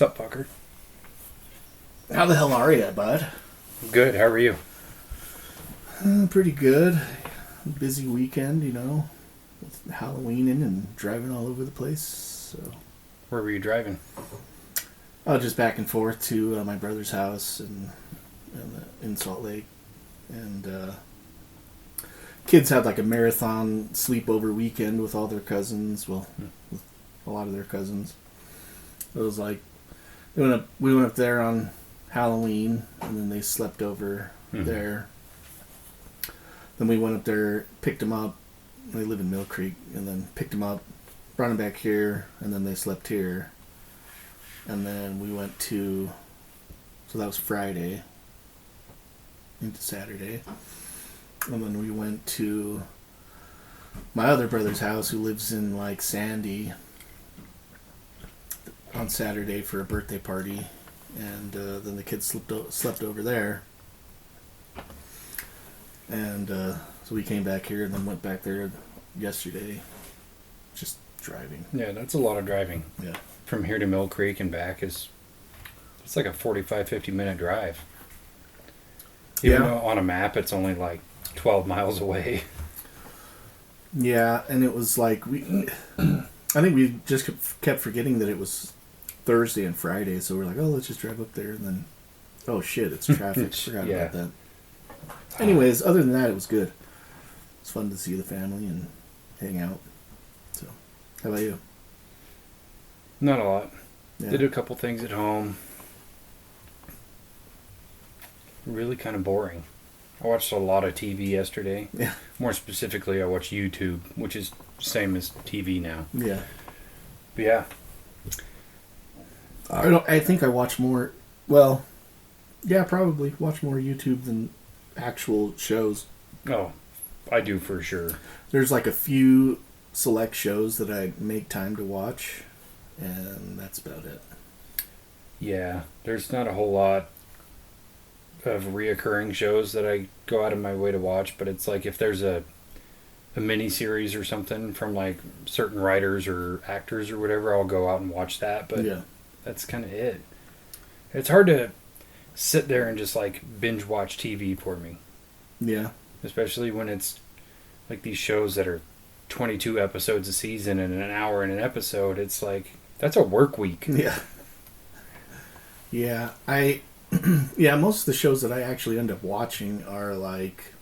Sup, fucker? How the hell are you, bud? Good, how are you? Pretty good. Busy weekend, with Halloweening and driving all over the place. So, Where were you driving? just back and forth to my brother's house in Salt Lake, and kids had like a marathon sleepover weekend with all their cousins. Well, with a lot of their cousins. It was like we went up there on Halloween, and then they slept over there. Then we went up there, picked them up. They live in Mill Creek, and then picked them up, brought them back here, and then they slept here. And then we went to, so that was Friday into Saturday. And then we went to my other brother's house, who lives in like Sandy, on Saturday for a birthday party. And then the kids slept over there. And so we came back here and then went back there yesterday, just driving. Yeah, that's a lot of driving. Yeah. From here to Mill Creek and back it's like a 45, 50-minute drive. Even though on a map it's only like 12 miles away. Yeah, and it was like, I think we just kept forgetting that it was Thursday and Friday, so we're like, oh, let's just drive up there, and then, oh shit, it's traffic. Forgot about that. Anyways, other than that, it was good. It's fun to see the family and hang out. So, how about you? Not a lot. Yeah. Did a couple things at home. Really kind of boring. I watched a lot of TV yesterday. Yeah. More specifically, I watched YouTube, which is the same as TV now. Yeah. But yeah. I think I watch more. Well, yeah, probably watch more YouTube than actual shows. Oh, I do for sure. There's like a few select shows that I make time to watch, and that's about it. Yeah, there's not a whole lot of reoccurring shows that I go out of my way to watch, but it's like if there's a mini series or something from like certain writers or actors or whatever, I'll go out and watch that, but yeah. That's kind of it. It's hard to sit there and just like binge watch TV for me. Yeah. Especially when it's like these shows that are 22 episodes a season and an hour in an episode. It's like, that's a work week. Yeah. Yeah. Yeah, most of the shows that I actually end up watching are like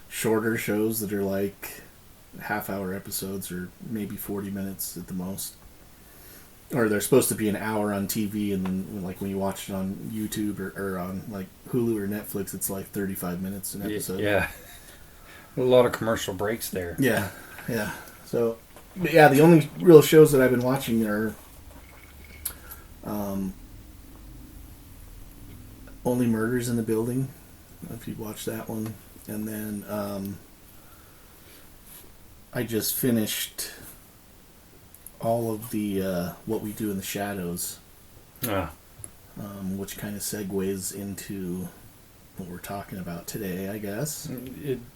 shorter shows that are like half-hour episodes or maybe 40 minutes at the most. Or they're supposed to be an hour on TV, and then like when you watch it on YouTube or on like Hulu or Netflix, it's like 35 minutes an episode. Yeah. A lot of commercial breaks there. Yeah. Yeah. So, but yeah, the only real shows that I've been watching are Only Murders in the Building, if you'd watch that one. And then I just finished all of the What We Do in the Shadows, which kind of segues into what we're talking about today, I guess.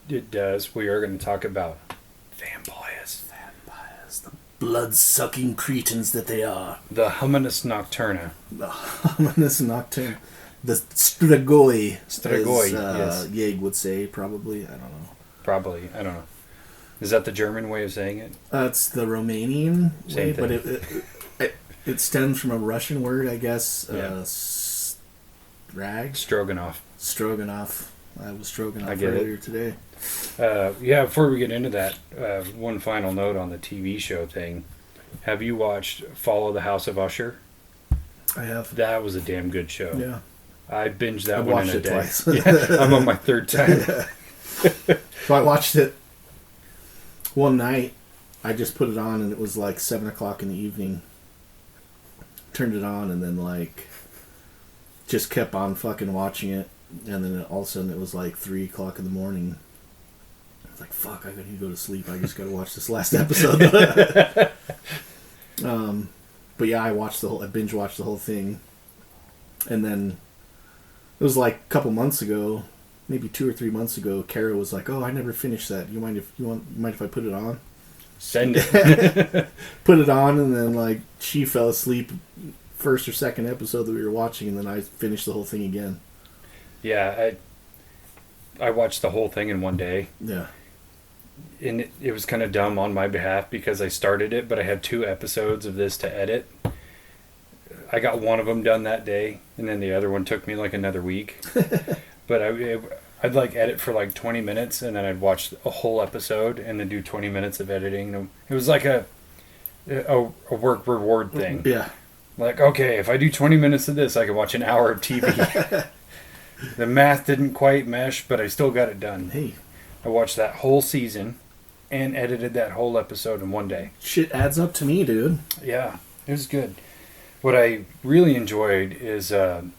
It does. We are going to talk about vampires. Vampires, the blood-sucking cretins that they are. The Hominis Nocturna. The Hominis Nocturna. The Strigoi. Strigoi, as yes. Yeg would say, probably. I don't know. Probably. I don't know. Is that the German way of saying it? It's the Romanian way, Same thing. But it stems from a Russian word, I guess. Yeah. Stroganoff. Stroganoff. I was Stroganoff I get earlier it. today. Yeah, before we get into that, one final note on the TV show thing. Have you watched Follow the House of Usher? I have. That was a damn good show. Yeah. I binged that I one in watched a it day. twice. Yeah, I'm on my third time. So I watched it one night. I just put it on, and it was like 7 o'clock in the evening. Turned it on, and then like just kept on fucking watching it. And then all of a sudden it was like 3 o'clock in the morning. I was like, fuck, I gotta go to sleep. I just gotta watch this last episode. But yeah, I binge watched the whole thing. And then it was like a couple months ago, maybe 2 or 3 months ago, Kara was like, oh, I never finished that. You mind if I put it on? Send it. Put it on, and then like she fell asleep first or second episode that we were watching, and then I finished the whole thing again. Yeah, I watched the whole thing in one day. Yeah. And it was kind of dumb on my behalf because I started it, but I had 2 episodes of this to edit. I got one of them done that day, and then the other one took me like another week. But I'd like edit for like 20 minutes, and then I'd watch a whole episode, and then do 20 minutes of editing. It was like a work reward thing. Yeah. Like, okay, if I do 20 minutes of this, I can watch an hour of TV. The math didn't quite mesh, but I still got it done. Hey. I watched that whole season and edited that whole episode in one day. Shit adds up to me, dude. Yeah, it was good. What I really enjoyed is the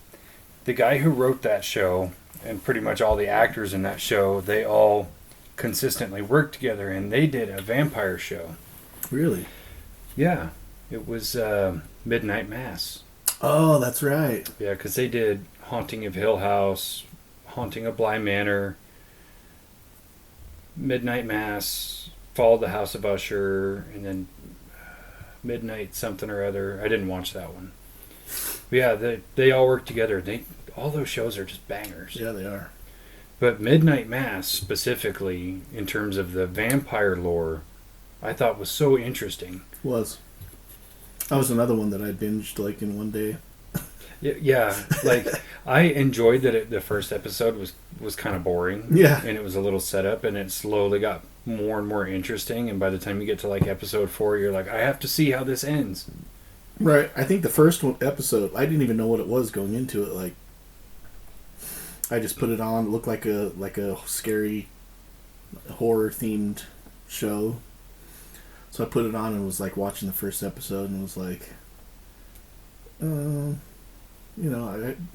guy who wrote that show and pretty much all the actors in that show, they all consistently worked together, and they did a vampire show. Really? Yeah. It was Midnight Mass. Oh, that's right. Yeah, because they did Haunting of Hill House, Haunting of Bly Manor, Midnight Mass, Fall of the House of Usher, and then Midnight something or other. I didn't watch that one. But yeah, they all work together. All those shows are just bangers. Yeah, they are. But Midnight Mass specifically, in terms of the vampire lore, I thought was so interesting. Was. That was another one that I binged like in one day. Yeah, like I enjoyed that the first episode was kind of boring. Yeah. And it was a little setup, and it slowly got more and more interesting, and by the time you get to like episode 4, you're like, I have to see how this ends. Right. I think the first episode, I didn't even know what it was going into it. Like, I just put it on. It looked like a scary horror themed show. So I put it on and was like watching the first episode and was like, I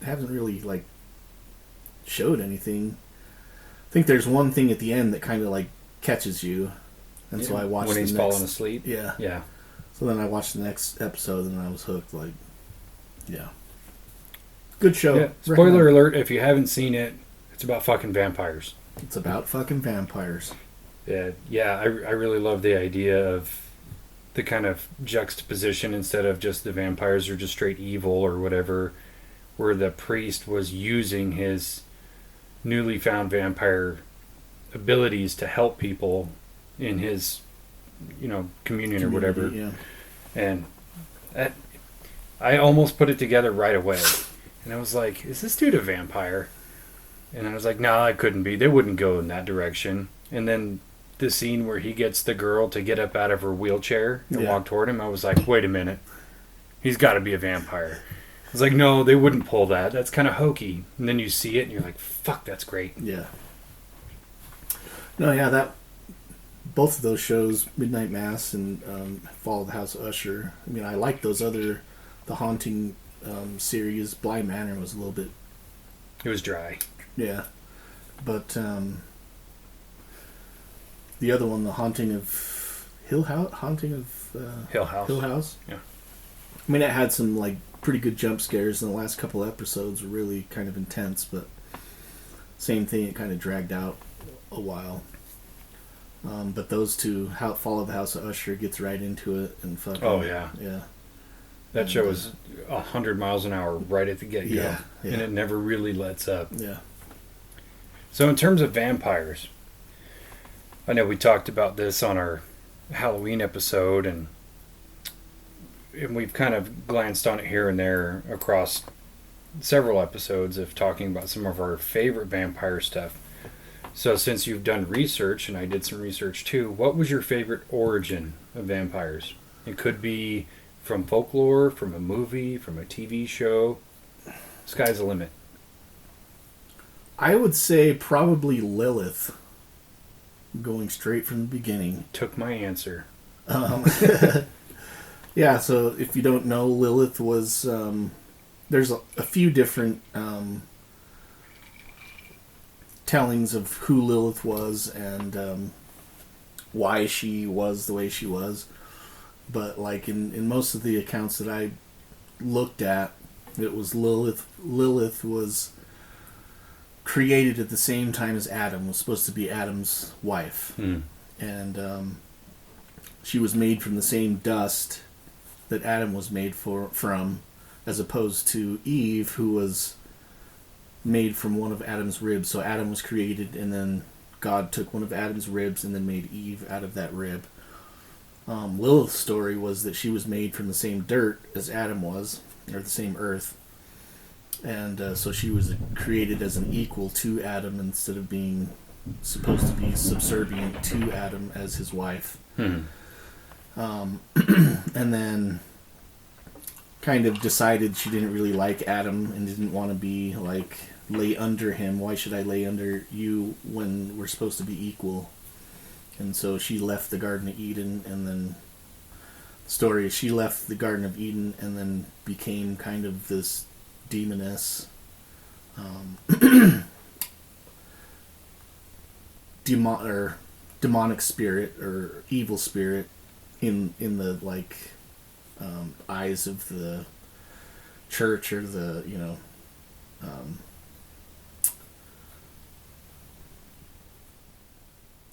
haven't really like showed anything. I think there's one thing at the end that kind of like catches you, and so I watched when he's falling asleep. Yeah. Yeah. So then I watched the next episode and I was hooked. Like, yeah, good show. Yeah. Spoiler alert: if you haven't seen it, it's about fucking vampires. It's about fucking vampires. Yeah. I really love the idea of the kind of juxtaposition, instead of just the vampires are just straight evil or whatever, where the priest was using his newly found vampire abilities to help people in his, communion or whatever. Yeah. And I almost put it together right away. And I was like, is this dude a vampire? And I was like, no, it couldn't be. They wouldn't go in that direction. And then the scene where he gets the girl to get up out of her wheelchair and walk toward him, I was like, wait a minute. He's got to be a vampire. I was like, no, they wouldn't pull that. That's kind of hokey. And then you see it and you're like, fuck, that's great. Yeah. No, yeah, both of those shows, Midnight Mass and Fall of the House of Usher. I mean, I like the Haunting series. Bly Manor was a little bit... It was dry. Yeah. But the other one, the Haunting of Hill House? Hill House. Hill House? Yeah. I mean, it had some, like, pretty good jump scares, and the last couple episodes were really kind of intense, but same thing, it kind of dragged out a while. But those two, Fall of the House of Usher gets right into it and fucking... Oh, yeah. Yeah. That show was 100 miles an hour right at the get-go. Yeah. And it never really lets up. Yeah. So in terms of vampires, I know we talked about this on our Halloween episode, and we've kind of glanced on it here and there across several episodes of talking about some of our favorite vampire stuff. So since you've done research, and I did some research too, what was your favorite origin of vampires? It could be from folklore, from a movie, from a TV show. Sky's the limit. I would say probably Lilith, going straight from the beginning. Took my answer. Yeah, so if you don't know, Lilith was... there's a few different tellings of who Lilith was and why she was the way she was. But like in most of the accounts that I looked at, it was Lilith was created at the same time as Adam, was supposed to be Adam's wife. Hmm. And she was made from the same dust that Adam was made from, as opposed to Eve, who was made from one of Adam's ribs. So Adam was created, and then God took one of Adam's ribs and then made Eve out of that rib. Lilith's story was that she was made from the same dirt as Adam was, or the same earth. And so she was created as an equal to Adam instead of being supposed to be subservient to Adam as his wife. And then kind of decided she didn't really like Adam and didn't want to be like lay under him. Why should I lay under you when we're supposed to be equal? And so she left the Garden of Eden, and then the story is she left the Garden of Eden and then became kind of this demoness, demonic spirit or evil spirit in the like eyes of the church or the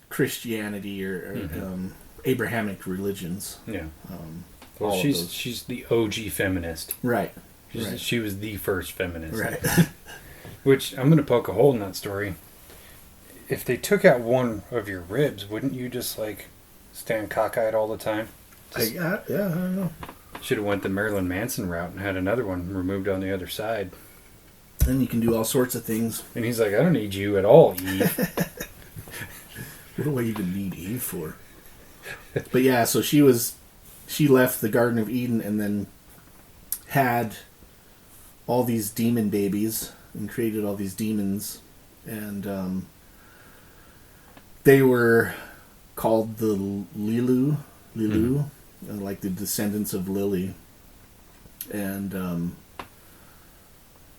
Christianity or Abrahamic religions. Yeah. Well, she's the OG feminist. Right. She was the first feminist. Right. Which, I'm going to poke a hole in that story. If they took out one of your ribs, wouldn't you just, like, stand cockeyed all the time? Yeah, I don't know. Should have went the Marilyn Manson route and had another one removed on the other side. And you can do all sorts of things. And he's like, I don't need you at all, Eve. What do I even need Eve for? But yeah, so she left the Garden of Eden and then had all these demon babies and created all these demons, and they were called the Lilu, like the descendants of Lily. And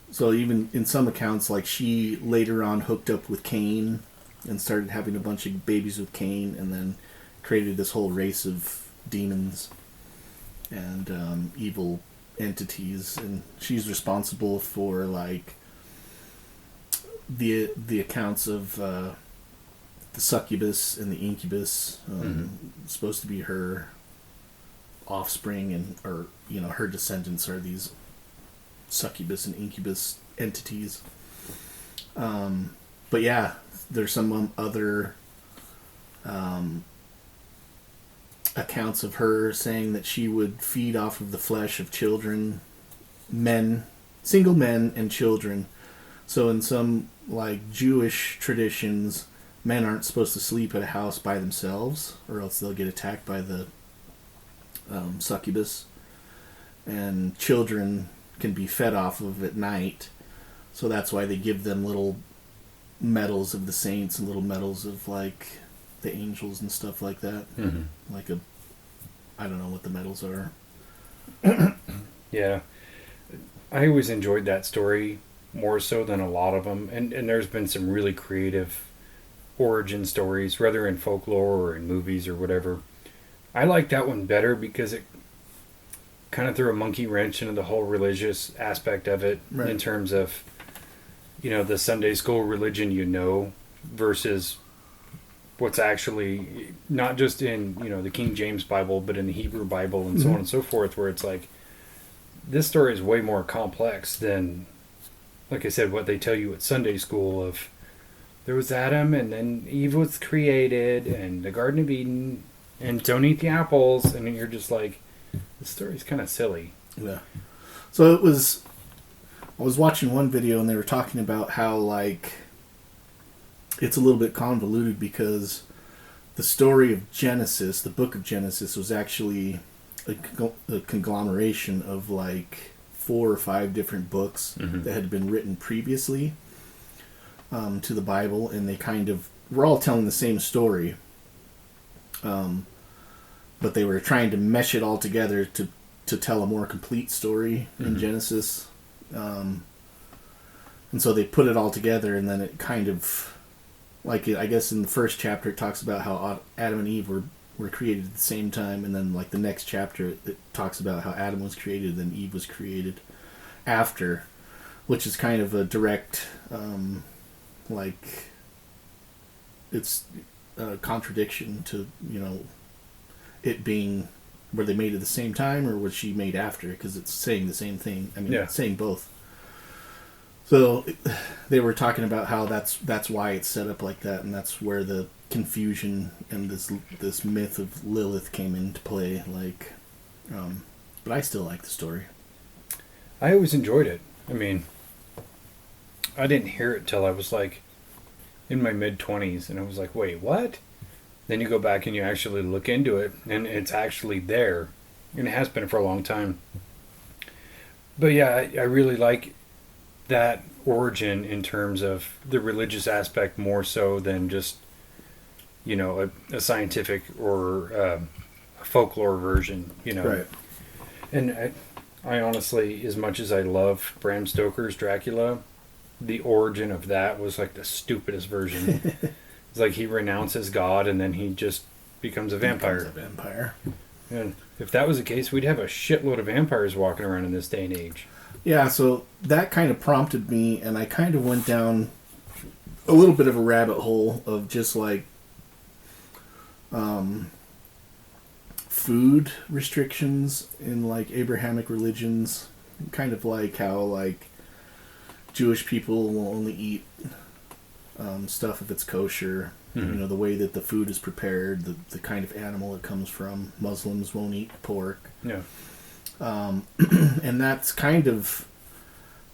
so even in some accounts, like she later on hooked up with Cain and started having a bunch of babies with Cain, and then created this whole race of demons and evil entities. And she's responsible for like the accounts of the succubus and the incubus. Supposed to be her offspring, and or her descendants are these succubus and incubus entities. But yeah, there's some other accounts of her saying that she would feed off of the flesh of children, single men and children. So in some like Jewish traditions, men aren't supposed to sleep at a house by themselves, or else they'll get attacked by the succubus. And children can be fed off of at night, so that's why they give them little medals of the saints and little medals of like the angels and stuff like that. Like I don't know what the medals are. Yeah, I always enjoyed that story more so than a lot of them, and there's been some really creative origin stories, whether in folklore or in movies or whatever. I like that one better because it kind of threw a monkey wrench into the whole religious aspect of it, right, in terms of the Sunday school religion versus what's actually not just in the King James Bible, but in the Hebrew Bible and so on and so forth, where it's like this story is way more complex than, like I said, what they tell you at Sunday school of there was Adam and then Eve was created and the Garden of Eden and don't eat the apples, and you're just like, this story's kind of silly. Yeah. So I was watching one video and they were talking about how like it's a little bit convoluted because the story of Genesis, the book of Genesis, was actually a conglomeration of like 4 or 5 different books that had been written previously to the Bible, and they kind of were all telling the same story, but they were trying to mesh it all together to tell a more complete story in Genesis. And so they put it all together, and then it kind of, like, I guess in the first chapter it talks about how Adam and Eve were created at the same time, and then like the next chapter it talks about how Adam was created and Eve was created after, which is kind of a direct like it's a contradiction to it being, were they made at the same time or was she made after? Because it's saying the same thing. I mean, Yeah. it's saying both. So they were talking about how that's why it's set up like that, and that's where the confusion and this myth of Lilith came into play. Like, but I still like the story. I always enjoyed it. I mean, I didn't hear it till I was like in my mid-20s, and I was like, wait, what? Then you go back and you actually look into it, and it's actually there, and it has been for a long time. But yeah, I really like that origin in terms of the religious aspect more so than just, you know, a scientific or a folklore version, you know. Right. And I honestly, as much as I love Bram Stoker's Dracula, the origin of that was like the stupidest version. It's like he renounces God and then he just becomes a vampire. Becomes a vampire. And if that was the case, we'd have a shitload of vampires walking around in this day and age. Yeah, so that kind of prompted me, and I kind of went down a little bit of a rabbit hole of just like food restrictions in like Abrahamic religions, kind of like how like Jewish people will only eat stuff if it's kosher. Mm-hmm. You know, the way that the food is prepared, the kind of animal it comes from. Muslims won't eat pork. Yeah. And that's kind of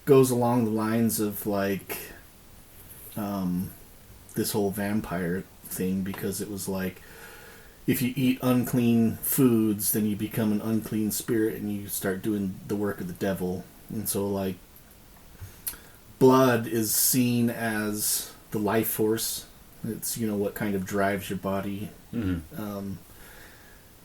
goes along the lines of like this whole vampire thing, because it was like if you eat unclean foods, then you become an unclean spirit and you start doing the work of the devil. And so like blood is seen as the life force. It's, you know, what kind of drives your body. Mm-hmm.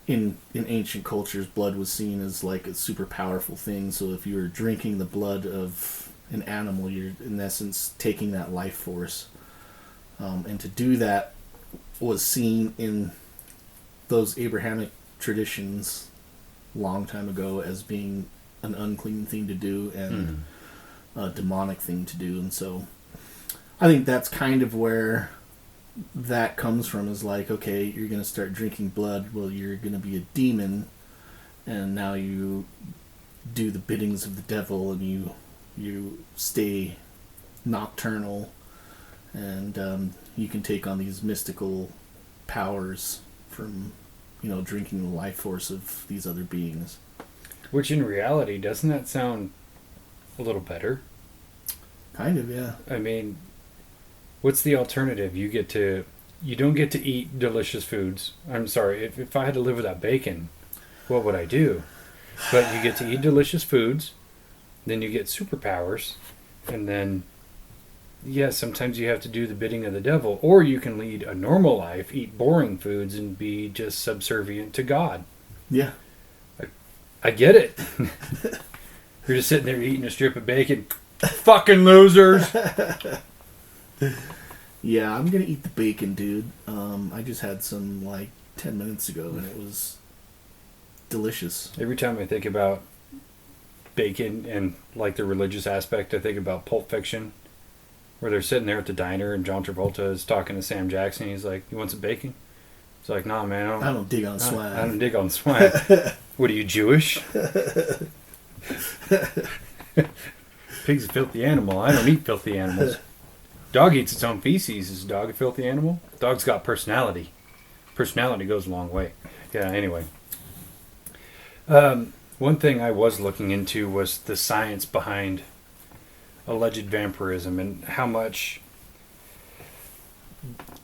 In ancient cultures, blood was seen as like a super powerful thing. So if you were drinking the blood of an animal, you're in essence taking that life force. And to do that was seen in those Abrahamic traditions long time ago as being an unclean thing to do and a demonic thing to do. And so I think that's kind of where that comes from, is like, okay, you're going to start drinking blood, well, you're going to be a demon, and now you do the biddings of the devil, and you stay nocturnal, and you can take on these mystical powers from, you know, drinking the life force of these other beings. Which in reality, doesn't that sound a little better? Kind of, yeah. I mean, what's the alternative? You don't get to eat delicious foods. I'm sorry, if I had to live without bacon, what would I do? But you get to eat delicious foods, then you get superpowers, and then, yeah, sometimes you have to do the bidding of the devil, or you can lead a normal life, eat boring foods, and be just subservient to God. Yeah. I get it. You're just sitting there eating a strip of bacon. Fucking losers! Yeah, I'm gonna eat the bacon, dude. I just had some like 10 minutes ago, and it was delicious. Every time I think about bacon and like the religious aspect, I think about Pulp Fiction, where they're sitting there at the diner and John Travolta is talking to Sam Jackson. He's like, "You want some bacon?" It's like, "Nah, man, I don't dig on swag. I don't dig on swag." What are you, Jewish? Pig's a filthy animal. I don't eat filthy animals. Dog eats its own feces. Is a dog a filthy animal? Dog's got personality. Personality goes a long way. Yeah, anyway. One thing I was looking into was the science behind alleged vampirism and how much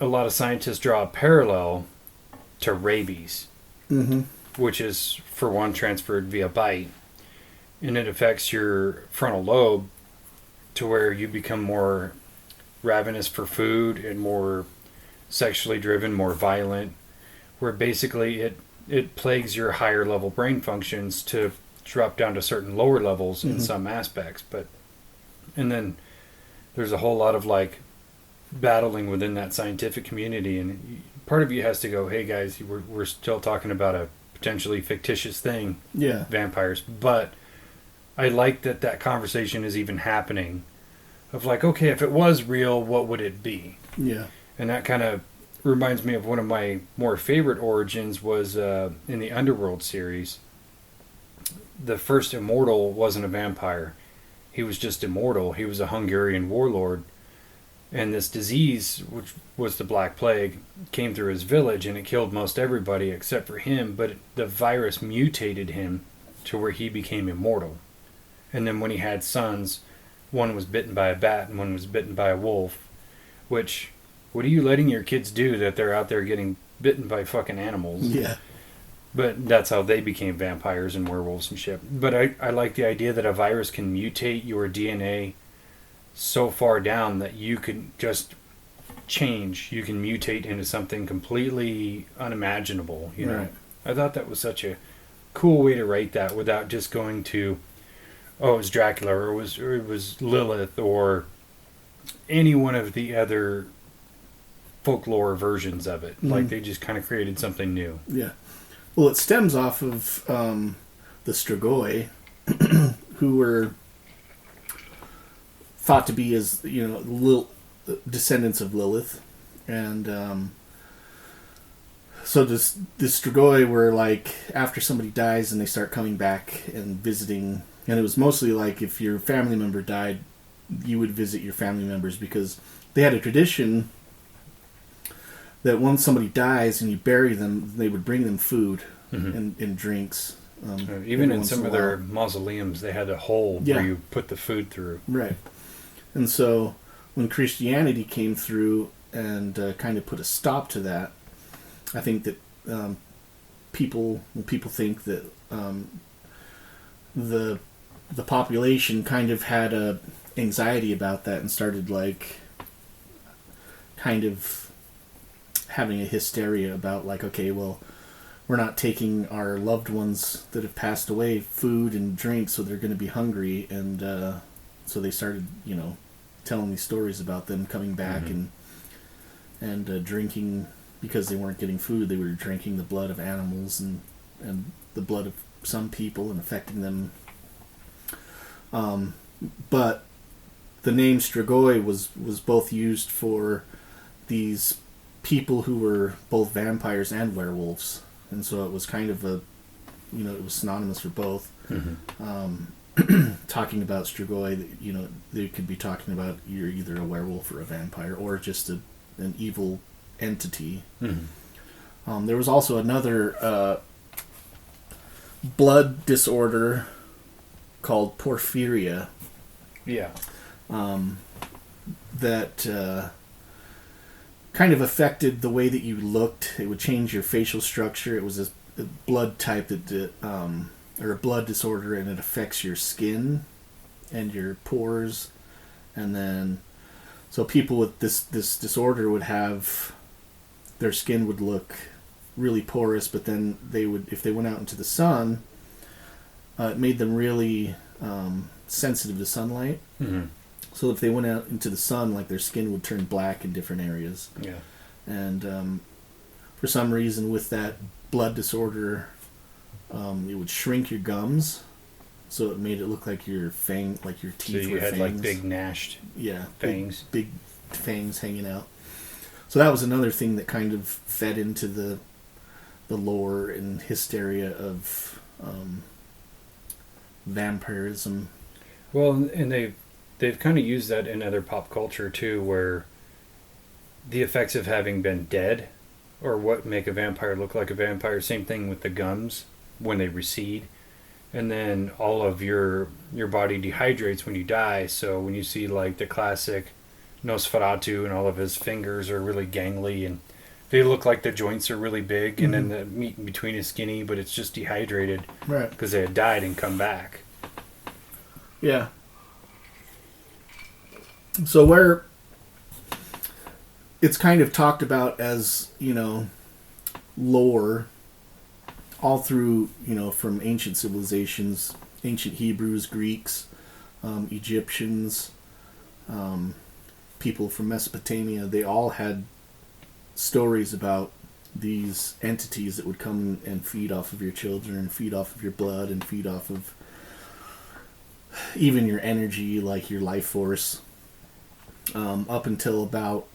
a lot of scientists draw a parallel to rabies, which is, for one, transferred via bite, and it affects your frontal lobe to where you become more ravenous for food and more sexually driven, more violent, where basically it plagues your higher level brain functions to drop down to certain lower levels in some aspects. And then there's a whole lot of like battling within that scientific community, and part of you has to go, hey guys, we're still talking about a potentially fictitious thing, Yeah. vampires, but I like that conversation is even happening of like, okay, if it was real, what would it be? Yeah. And that kind of reminds me of one of my more favorite origins was in the Underworld series. The first immortal wasn't a vampire. He was just immortal. He was a Hungarian warlord. And this disease, which was the Black Plague, came through his village and it killed most everybody except for him. But the virus mutated him to where he became immortal. And then when he had sons, one was bitten by a bat and one was bitten by a wolf. Which, what are you letting your kids do that they're out there getting bitten by fucking animals? Yeah. But that's how they became vampires and werewolves and shit. But I like the idea that a virus can mutate your DNA so far down that you can just change. You can mutate into something completely unimaginable, you know. Right. I thought that was such a cool way to write that without just going to, oh, it was Dracula or it was Lilith or any one of the other folklore versions of it. Like they just kind of created something new. Yeah. Well, it stems off of the Strigoi, who were thought to be as, descendants of Lilith. And so the Strigoi were like, after somebody dies and they start coming back and visiting, and it was mostly like if your family member died, you would visit your family members because they had a tradition that once somebody dies and you bury them, they would bring them food and drinks. Even in some of their mausoleums, they had a hole where you put the food through. Right. And so when Christianity came through and kind of put a stop to that, I think that people think that the population kind of had a anxiety about that and started like kind of having a hysteria about like, okay, well, we're not taking our loved ones that have passed away food and drink, so they're going to be hungry, and so they started, telling these stories about them coming back and drinking because they weren't getting food. They were drinking the blood of animals and the blood of some people and affecting them. But the name Strigoi was both used for these people who were both vampires and werewolves, and so it was kind of it was synonymous for both. Talking about Strigoi, they could be talking about you're either a werewolf or a vampire or just an evil entity. There was also another blood disorder called porphyria. Yeah. That kind of affected the way that you looked. It would change your facial structure. It was a blood type that or a blood disorder, and it affects your skin and your pores. And then, so people with this disorder would have, their skin would look really porous, but then they would, if they went out into the sun, it made them really sensitive to sunlight. So if they went out into the sun, like their skin would turn black in different areas. Yeah. And for some reason, with that blood disorder, it would shrink your gums, so it made it look like your like your teeth. So you had fangs. Like big gnashed fangs, big fangs hanging out. So that was another thing that kind of fed into the lore and hysteria of vampirism. Well, and they've kind of used that in other pop culture too, where the effects of having been dead or what make a vampire look like a vampire. Same thing with the gums when they recede, and then all of your body dehydrates when you die. So when you see like the classic Nosferatu and all of his fingers are really gangly and they look like the joints are really big, and then the meat in between is skinny, but it's just dehydrated, right? Because they had died and come back. Yeah. So where it's kind of talked about as, lore all through, from ancient civilizations, ancient Hebrews, Greeks, Egyptians, people from Mesopotamia, they all had stories about these entities that would come and feed off of your children and feed off of your blood and feed off of even your energy, like your life force. Up until about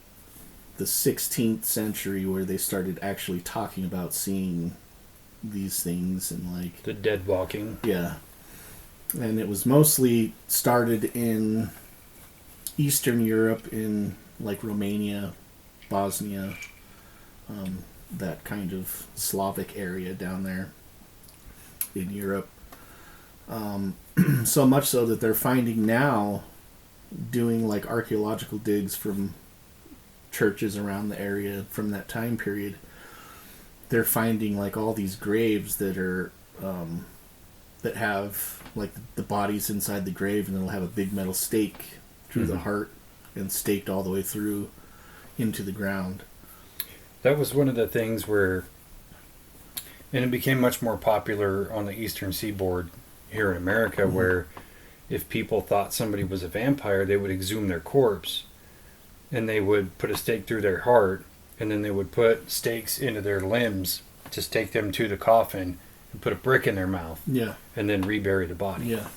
the 16th century where they started actually talking about seeing these things and like the dead walking. Yeah. And it was mostly started in Eastern Europe, in like Romania, Bosnia, that kind of Slavic area down there in Europe. So much so that they're finding now, doing like archaeological digs from churches around the area from that time period, they're finding like all these graves that are that have like the bodies inside the grave, and it'll have a big metal stake through the heart and staked all the way through into the ground. That was one of the things where, and it became much more popular on the eastern seaboard here in America, where if people thought somebody was a vampire, they would exhume their corpse and they would put a stake through their heart, and then they would put stakes into their limbs to stake them to the coffin and put a brick in their mouth. Yeah. And then rebury the body. Yeah.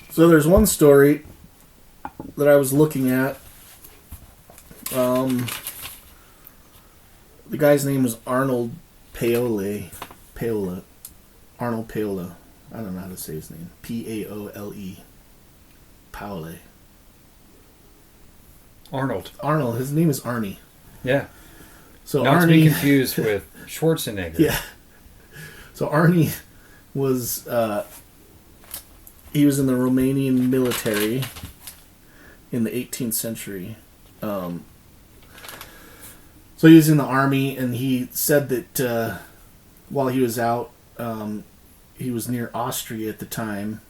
So there's one story that I was looking at. The guy's name was Arnold Paola. Arnold Paola. I don't know how to say his name. Paole. Paole. Arnold. His name is Arnie. Yeah. So not Arnie, to be confused with Schwarzenegger. Yeah. So Arnie was he was in the Romanian military in the 18th century. So he was in the army, and he said that while he was out, he was near Austria at the time,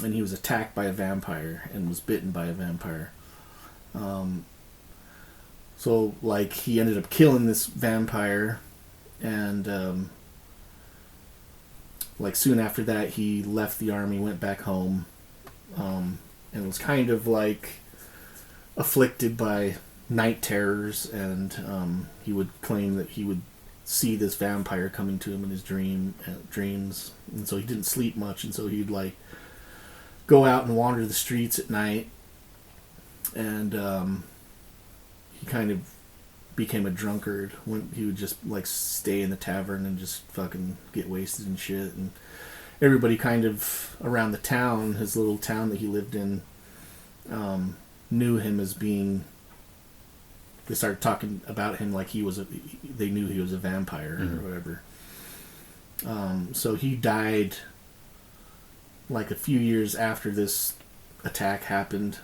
and he was attacked by a vampire and was bitten by a vampire. So like he ended up killing this vampire, and like soon after that he left the army, went back home, and was kind of like afflicted by night terrors, and he would claim that he would see this vampire coming to him in his dreams, and so he didn't sleep much, and so he'd like go out and wander the streets at night, and he kind of became a drunkard. When he would just like stay in the tavern and just fucking get wasted and shit, and everybody kind of around the town, his little town that he lived in, knew him as being. They started talking about him like they knew he was a vampire or whatever. So he died like a few years after this attack happened.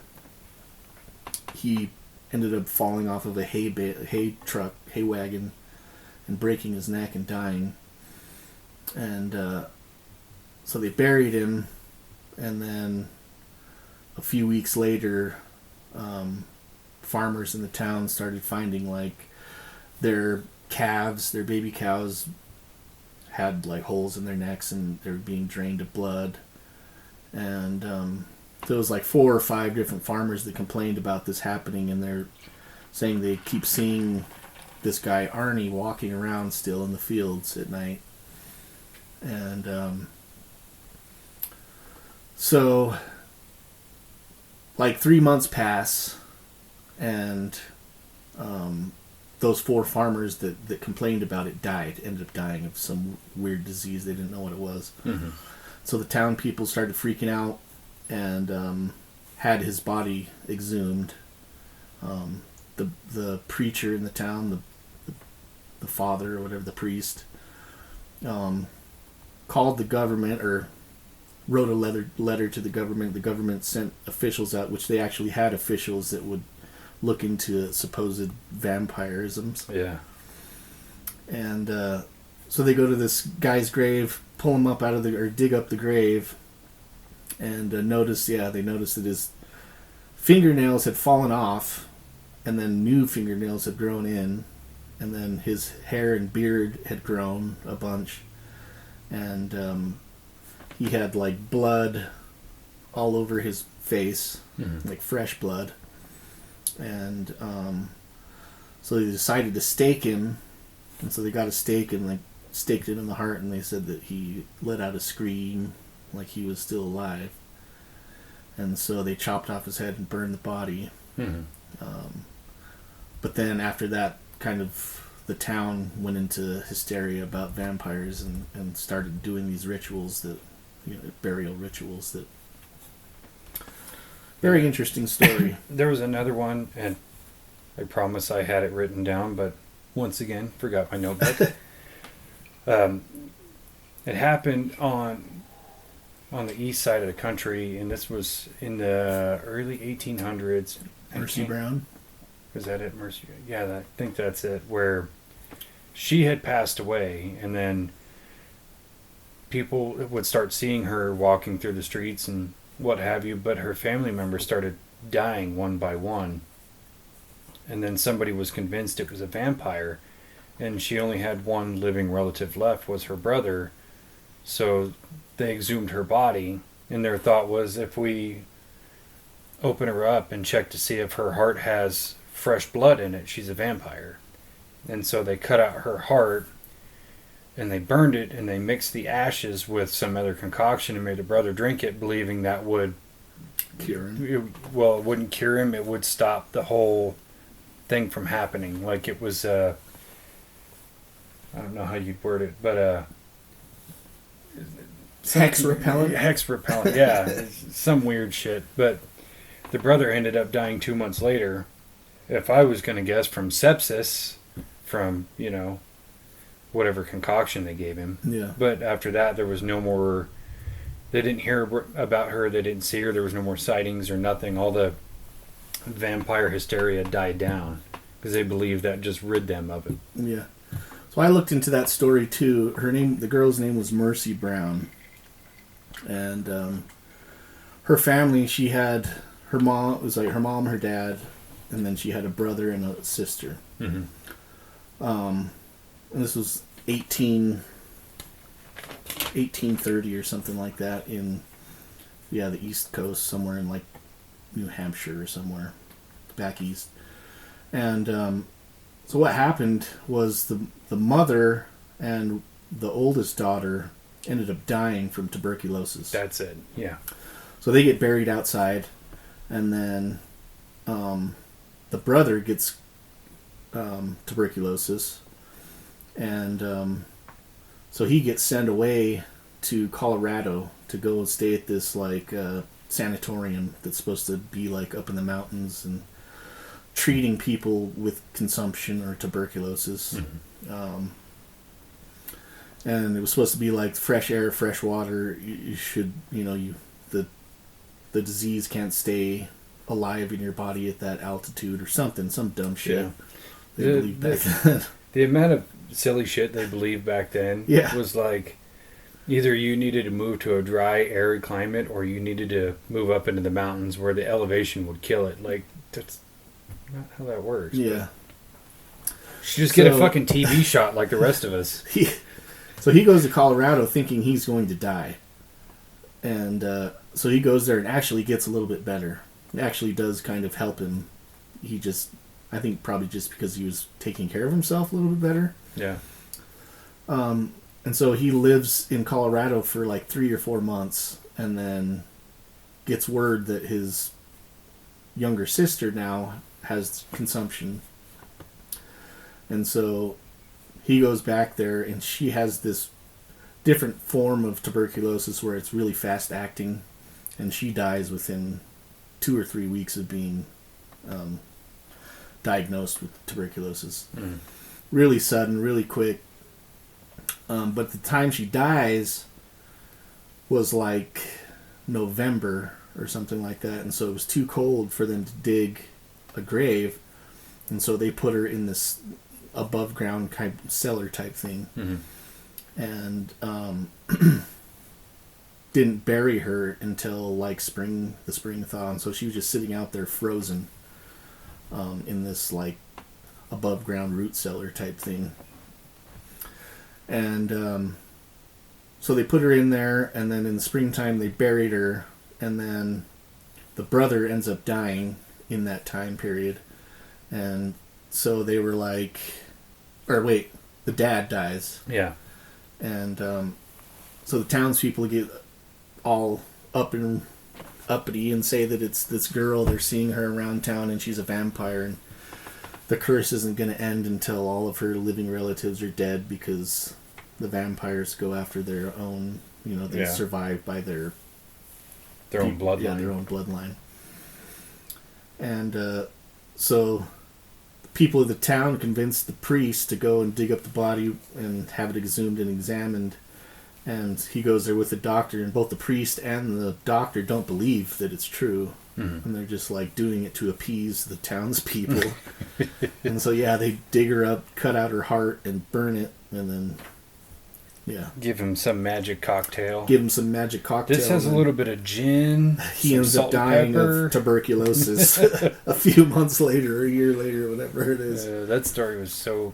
He ended up falling off of a hay wagon, and breaking his neck and dying. And so they buried him, and then a few weeks later, farmers in the town started finding like their baby cows had like holes in their necks, and they were being drained of blood. And there was like 4 or 5 different farmers that complained about this happening, and they're saying they keep seeing this guy Arnie walking around still in the fields at night. And so like 3 months pass, and those 4 farmers that complained about it ended up dying of some weird disease. They didn't know what it was. So the town people started freaking out, and had his body exhumed. The preacher in the town, the father or whatever, the priest, called the government, or wrote a letter to the government. The government sent officials out, which they actually had officials that would look into supposed vampirisms. Yeah. And so they go to this guy's grave, pull him up or dig up the grave, and notice that his fingernails had fallen off, and then new fingernails had grown in, and then his hair and beard had grown a bunch, and he had like blood all over his face, like fresh blood. And so they decided to stake him, and so they got a stake and like staked him in the heart, and they said that he let out a scream like he was still alive. And so they chopped off his head and burned the body. but then after that, kind of the town went into hysteria about vampires and started doing these rituals that, burial rituals that. Very interesting story. There was another one, and I promise I had it written down, but once again, forgot my notebook. It happened on the east side of the country, and this was in the early 1800s. Mercy Brown? Was that it, Mercy? Yeah, I think that's it, where she had passed away, and then people would start seeing her walking through the streets and what have you, but her family members started dying one by one. And then somebody was convinced it was a vampire, and she only had one living relative left, was her brother. So they exhumed her body, and their thought was, if we open her up and check to see if her heart has fresh blood in it, she's a vampire. And so they cut out her heart, and they burned it, and they mixed the ashes with some other concoction and made her brother drink it, believing that would cure him. Well, it wouldn't cure him, it would stop the whole thing from happening. Like it was, I don't know how you'd word it, but hex repellent? Hex repellent, yeah. Some weird shit. But the brother ended up dying 2 months later. If I was going to guess, from sepsis, from, whatever concoction they gave him. Yeah. But after that, there was no more. They didn't hear about her. They didn't see her. There was no more sightings or nothing. All the vampire hysteria died down because they believed that just rid them of it. Yeah. So I looked into that story too. The girl's name was Mercy Brown, and her family. She had her mom. It was like her mom, her dad, and then she had a brother and a sister. Mm-hmm. And this was 1830 or something like that in the East Coast, somewhere in like New Hampshire or somewhere back east. And so what happened was the mother and the oldest daughter ended up dying from tuberculosis. That's it. Yeah. So they get buried outside, and then the brother gets tuberculosis, and so he gets sent away to Colorado to go and stay at this like sanatorium that's supposed to be like up in the mountains and treating people with consumption or tuberculosis. Mm-hmm. And it was supposed to be like fresh air, fresh water. You should, the disease can't stay alive in your body at that altitude or something, some dumb shit. Yeah. They believed back then. The amount of silly shit they believed back then was like either you needed to move to a dry, arid climate or you needed to move up into the mountains where the elevation would kill it. Like, that's not how that works. Yeah. You should just get a fucking TV shot like the rest of us. So he goes to Colorado thinking he's going to die. And so he goes there and actually gets a little bit better. It actually does kind of help him. I think probably just because he was taking care of himself a little bit better. Yeah. And so he lives in Colorado for like 3 or 4 months and then gets word that his younger sister now has consumption. And so he goes back there and she has this different form of tuberculosis where it's really fast acting, and she dies within 2 or 3 weeks of being diagnosed with tuberculosis. Mm. Really sudden, really quick. But the time she dies was like November or something like that, and so it was too cold for them to dig a grave, and so they put her in this above ground kind of cellar type thing. Mm-hmm. And didn't bury her until like the spring thaw, and so she was just sitting out there frozen in this like above ground root cellar type thing. And so they put her in there, and then in the springtime they buried her, and then the brother ends up dying in that time period. And so they were like, the dad dies. Yeah. And so the townspeople get all uppity and say that it's this girl, they're seeing her around town and she's a vampire. And the curse isn't going to end until all of her living relatives are dead because the vampires go after their own, they survive by their own bloodline. Yeah, their own bloodline. And so the people of the town convinced the priest to go and dig up the body and have it exhumed and examined. And he goes there with the doctor, and both the priest and the doctor don't believe that it's true. Mm-hmm. And they're just like doing it to appease the townspeople. And so, they dig her up, cut out her heart, and burn it, and then, give him some magic cocktail. This has a little bit of gin. He ends up dying of tuberculosis a few months later, or a year later, whatever it is. That story was so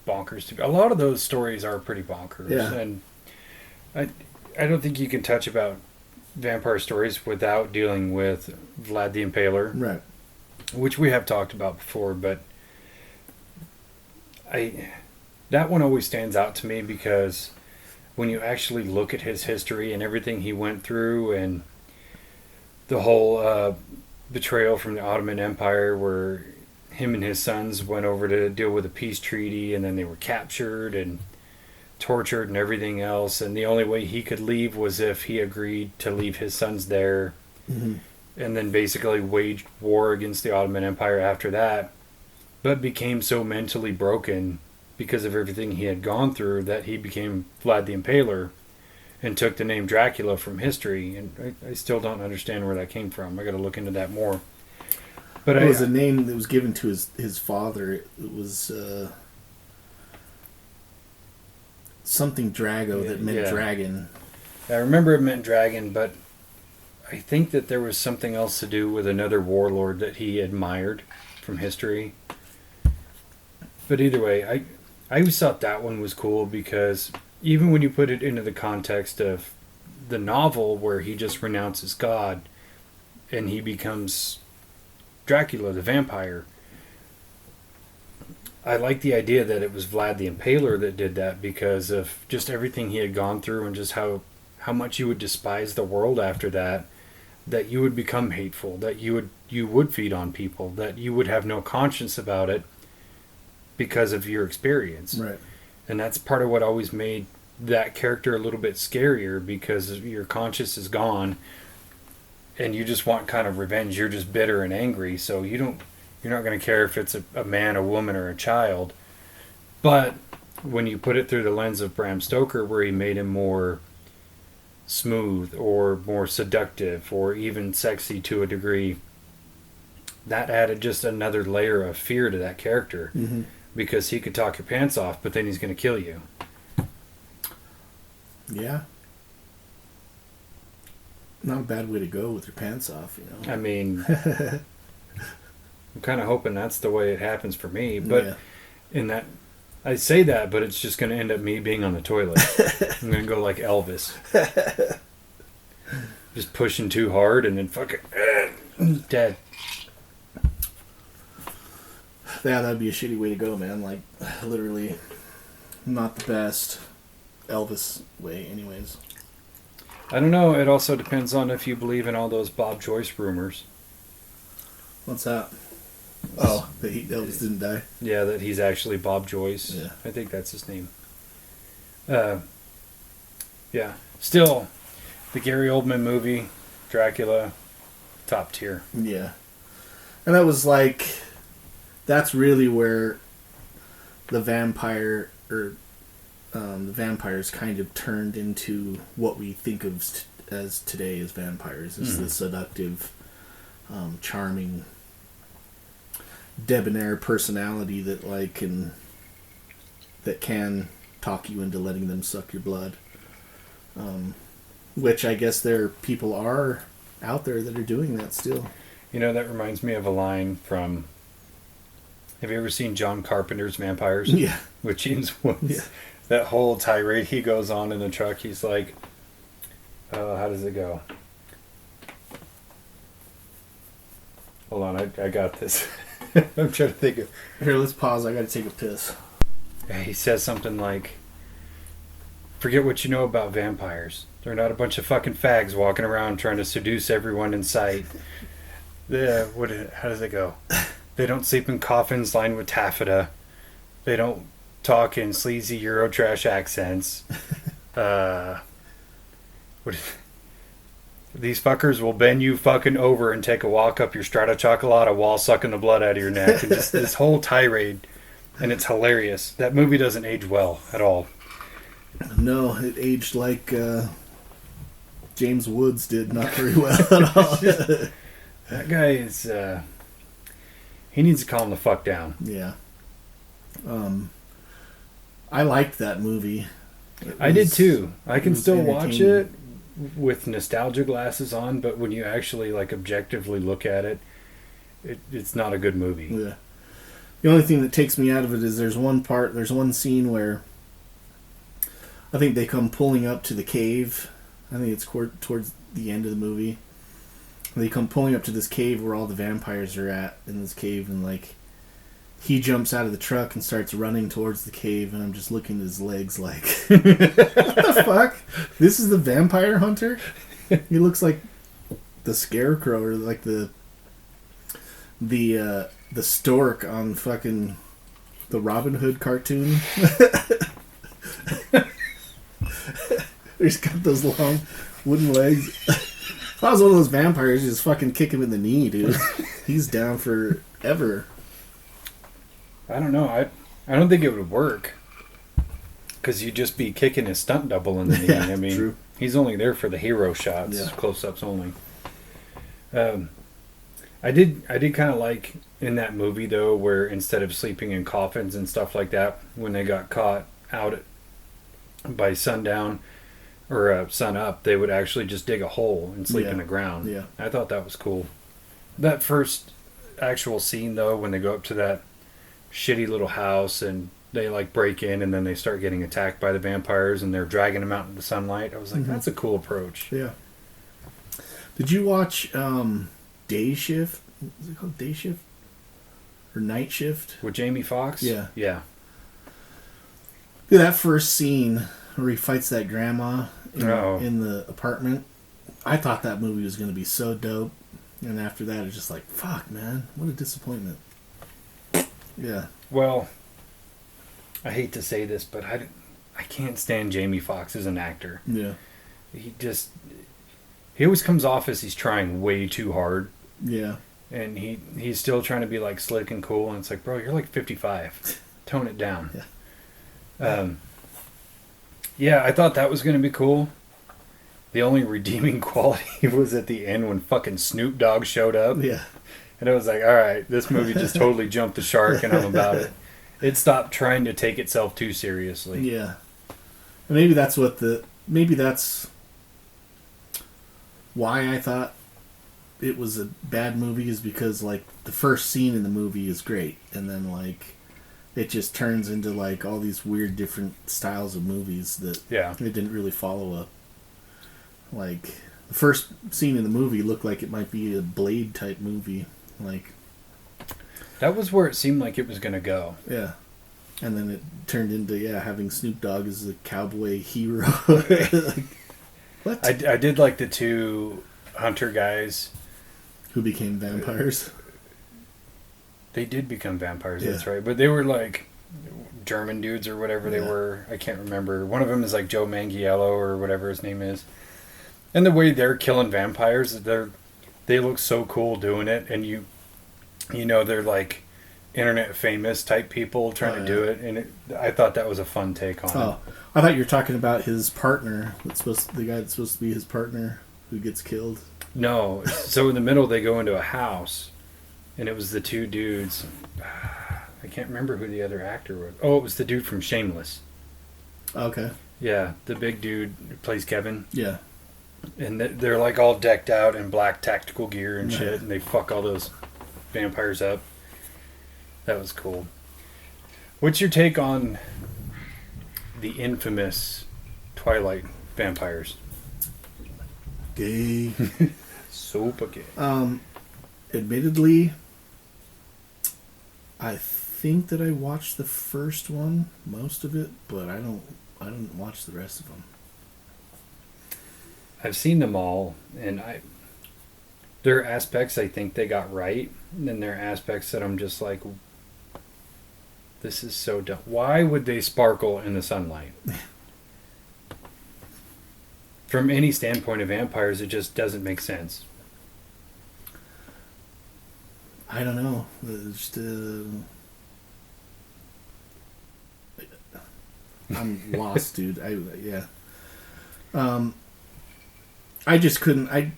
bonkers to me. A lot of those stories are pretty bonkers. Yeah. And I don't think you can touch about vampire stories without dealing with Vlad the Impaler. Right. Which we have talked about before, but that one always stands out to me because when you actually look at his history and everything he went through and the whole betrayal from the Ottoman Empire where him and his sons went over to deal with a peace treaty and then they were captured and tortured and everything else, and the only way he could leave was if he agreed to leave his sons there. Mm-hmm. And then basically waged war against the Ottoman Empire after that, but became so mentally broken because of everything he had gone through that he became Vlad the Impaler and took the name Dracula from history. And I still don't understand where that came from. I got to look into that more. But it was a name that was given to his father. It was something Drago that meant dragon. I remember it meant dragon, but I think that there was something else to do with another warlord that he admired from history. But either way, I always thought that one was cool because even when you put it into the context of the novel where he just renounces God and he becomes Dracula the vampire, I like the idea that it was Vlad the Impaler that did that because of just everything he had gone through and just how much you would despise the world after that you would become hateful, that you would feed on people, that you would have no conscience about it because of your experience. Right. And that's part of what always made that character a little bit scarier because your conscience is gone and you just want kind of revenge. You're just bitter and angry, so you're not going to care if it's a man, a woman, or a child. But when you put it through the lens of Bram Stoker, where he made him more smooth or more seductive or even sexy to a degree, that added just another layer of fear to that character. Mm-hmm. Because he could talk your pants off, but then he's going to kill you. Yeah. Not a bad way to go with your pants off, I mean... I'm kind of hoping that's the way it happens for me, but in that, I say that, but it's just going to end up me being on the toilet. I'm going to go like Elvis, just pushing too hard and then fucking dead. Yeah, that'd be a shitty way to go, man. Like, literally, not the best Elvis way, anyways. I don't know. It also depends on if you believe in all those Bob Joyce rumors. What's that? Oh, that Elvis didn't die? Yeah, that he's actually Bob Joyce. Yeah. I think that's his name. Yeah. Still, the Gary Oldman movie, Dracula, top tier. Yeah. And that was like... That's really where the vampire, or the vampires kind of turned into what we think of as today as vampires. It's the seductive, charming... debonair personality that can talk you into letting them suck your blood, which I guess people are out there that are doing that still. That reminds me of a line from, have you ever seen John Carpenter's Vampires? Yeah. With James Woods. Yeah. That whole tirade he goes on in the truck, he's like, how does it go? Hold on, I got this. I'm trying to think of... Here, let's pause. I gotta take a piss. He says something like, forget what you know about vampires. They're not a bunch of fucking fags walking around trying to seduce everyone in sight. How does it go? They don't sleep in coffins lined with taffeta. They don't talk in sleazy Eurotrash accents. What These fuckers will bend you fucking over and take a walk up your strata chocolata while sucking the blood out of your neck. And just this whole tirade. And it's hilarious. That movie doesn't age well at all. No, it aged like James Woods did, not very well at all. That guy is... he needs to calm the fuck down. Yeah. I liked that movie. I did too. I can still watch it with nostalgia glasses on, but when you actually like objectively look at it, it's not a good movie. Yeah. The only thing that takes me out of it is there's one scene where I think they come pulling up to the cave. I think it's towards the end of the movie. They come pulling up to this cave where all the vampires are at in this cave, and like he jumps out of the truck and starts running towards the cave, and I'm just looking at his legs like, what the fuck? This is the vampire hunter? He looks like the scarecrow or like the stork on fucking the Robin Hood cartoon. He's got those long wooden legs. If I was one of those vampires, just fucking kick him in the knee, dude. He's down forever. I don't know. I don't think it would work. Because you'd just be kicking his stunt double in the knee. Yeah, I mean, true. He's only there for the hero shots, Yeah. close-ups only. I did kind of like in that movie, though, where instead of sleeping in coffins and stuff like that, when they got caught out by sundown or sun up, they would actually just dig a hole and sleep in the ground. Yeah. I thought that was cool. That first actual scene, though, when they go up to that shitty little house and they like break in and then they start getting attacked by the vampires and they're dragging them out in the sunlight, I was like, that's a cool approach. Yeah. Did you watch Day Shift? Is it called Day Shift? Or Night Shift? With Jamie Foxx? Yeah. Yeah. Yeah, that first scene where he fights that grandma Oh. in the apartment. I thought that movie was going to be so dope. And after that, it's just like, fuck, man. What a disappointment. Yeah. Well, I hate to say this, but I can't stand Jamie Foxx as an actor. Yeah. He always comes off as he's trying way too hard. Yeah. And he's still trying to be like slick and cool, and it's like, bro, you're like 55. Tone it down. Yeah. Yeah, I thought that was going to be cool. The only redeeming quality was at the end when fucking Snoop Dogg showed up. Yeah. And I was like, all right, this movie just totally jumped the shark, and I'm about it. It stopped trying to take itself too seriously. Yeah. And maybe that's why I thought it was a bad movie, is because like the first scene in the movie is great, and then like it just turns into like all these weird different styles of movies that it didn't really follow up. Like the first scene in the movie looked like it might be a Blade type movie, like that was where it seemed like it was going to go. Yeah. And then it turned into having Snoop Dogg as the cowboy hero. Like, what? I did like the two hunter guys Who became vampires. They did become vampires, that's right. But they were like German dudes or whatever they were. I can't remember. One of them is like Joe Manganiello or whatever his name is. And the way they're killing vampires, they look so cool doing it. And you know, they're like internet famous type people trying to do it. And I thought that was a fun take on it. I thought you were talking about his partner. The guy that's supposed to be his partner who gets killed. No. So in the middle, they go into a house. And it was the two dudes. I can't remember who the other actor was. Oh, it was the dude from Shameless. Okay. Yeah, the big dude who plays Kevin. Yeah. And they're like all decked out in black tactical gear and shit. And they fuck all those vampires up. That was cool. What's your take on the infamous Twilight vampires? Gay. Super gay. Admittedly, I think that I watched the first one, most of it, but I don't watch the rest of them. I've seen them all, and There are aspects I think they got right, and then there are aspects that I'm just like, this is so dumb. Why would they sparkle in the sunlight? From any standpoint of vampires, it just doesn't make sense. I don't know. It's just, I'm lost, dude. Yeah. I just couldn't. I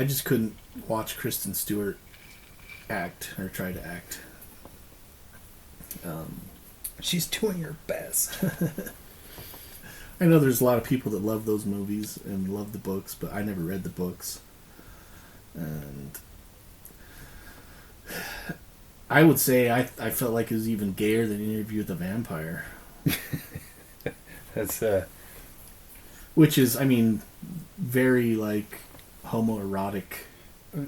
just couldn't watch Kristen Stewart act or try to act. She's doing her best. I know there's a lot of people that love those movies and love the books, but I never read the books. And I would say I felt like it was even gayer than Interview with the Vampire. That's Which is, I mean, very like homoerotic.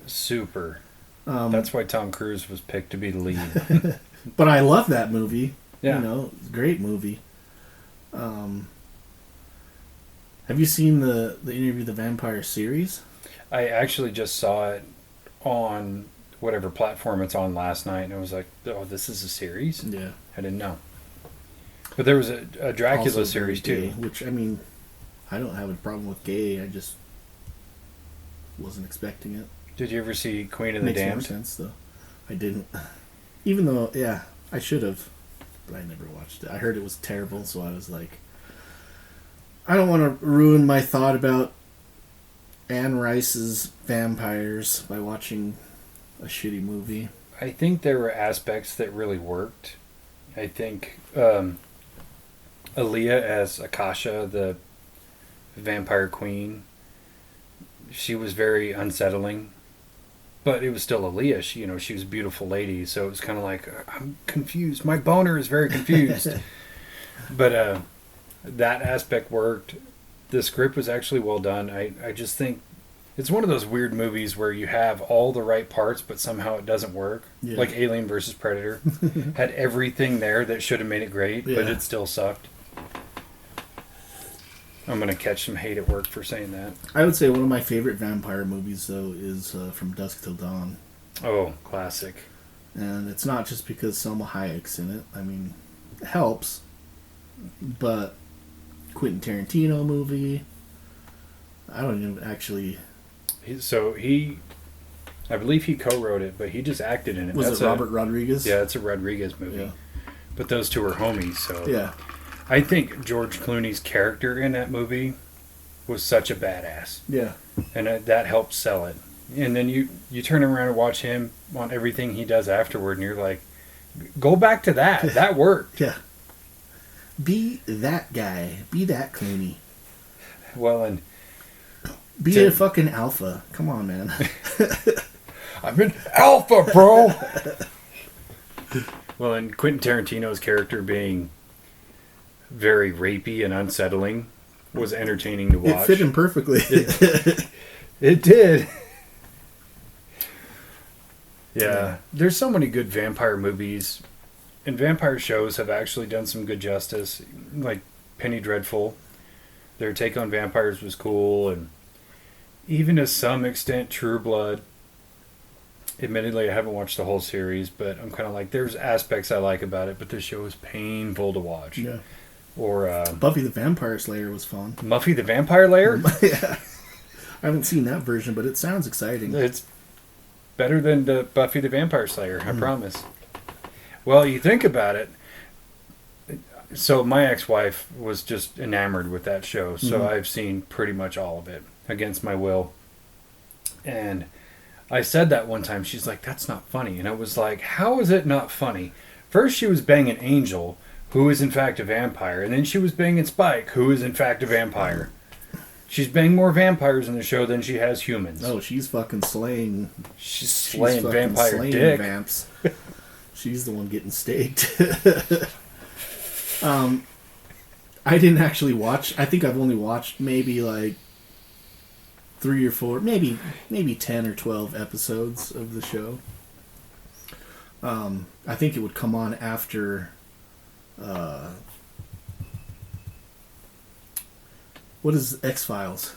super. That's why Tom Cruise was picked to be the lead. But I love that movie. Yeah. You know, it's a great movie. Have you seen the Interview with the Vampire series? I actually just saw it on whatever platform it's on last night, and I was like, oh, this is a series? Yeah. I didn't know. But there was a Dracula Also series very too. gay, which, I mean, I don't have a problem with gay. I just wasn't expecting it. Did you ever see Queen of the Makes more Damned? sense, though. I didn't. Even though, yeah, I should have. But I never watched it. I heard it was terrible, so I was like, I don't want to ruin my thought about Anne Rice's Vampires by watching a shitty movie. I think there were aspects that really worked. I think Aaliyah as Akasha, the vampire queen, she was very unsettling. But it was still Aaliyah. She was a beautiful lady, so it was kind of like, I'm confused. My boner is very confused. But that aspect worked. The script was actually well done. I just think it's one of those weird movies where you have all the right parts, but somehow it doesn't work. Yeah. Like Alien versus Predator. Had everything there that should have made it great, but Yeah. it still sucked. I'm going to catch some hate at work for saying that. I would say one of my favorite vampire movies, though, is From Dusk Till Dawn. Oh, classic. And it's not just because Selma Hayek's in it. I mean, it helps. But Quentin Tarantino movie. I don't even actually... I believe he co-wrote it, but he just acted in it. Was it Robert Rodriguez? Yeah, it's a Rodriguez movie. Yeah. But those two were homies, so... Yeah. I think George Clooney's character in that movie was such a badass. Yeah. And that helped sell it. And then you turn around and watch him on everything he does afterward, and you're like, go back to that. That worked. Yeah. Be that guy. Be that Clooney. Well, and... Be a fucking alpha. Come on, man. I'm an alpha, bro! Well, and Quentin Tarantino's character being very rapey and unsettling was entertaining to watch. It fit him perfectly. It did. Yeah. There's so many good vampire movies, and vampire shows have actually done some good justice. Like Penny Dreadful, their take on vampires was cool, and even to some extent True Blood. Admittedly, I haven't watched the whole series, but I'm kind of like, there's aspects I like about it, but this show is painful to watch. Yeah. Or Buffy the Vampire Slayer was fun. Muffy the Vampire Lair? Yeah. I haven't seen that version, but it sounds exciting. It's better than the Buffy the Vampire Slayer, I promise. Well, you think about it. So my ex-wife was just enamored with that show, so I've seen pretty much all of it against my will. And I said that one time. She's like, that's not funny. And I was like, how is it not funny? First she was banging Angel, who is in fact a vampire, and then she was banging Spike, who is in fact a vampire. She's banged more vampires in the show than she has humans. Oh, she's fucking slaying. She's slaying fucking vampire slaying dick. vamps. She's the one getting staked. I didn't actually watch. I think I've only watched maybe like 3 or 4, maybe 10 or 12 episodes of the show. I think it would come on after. What is X-Files?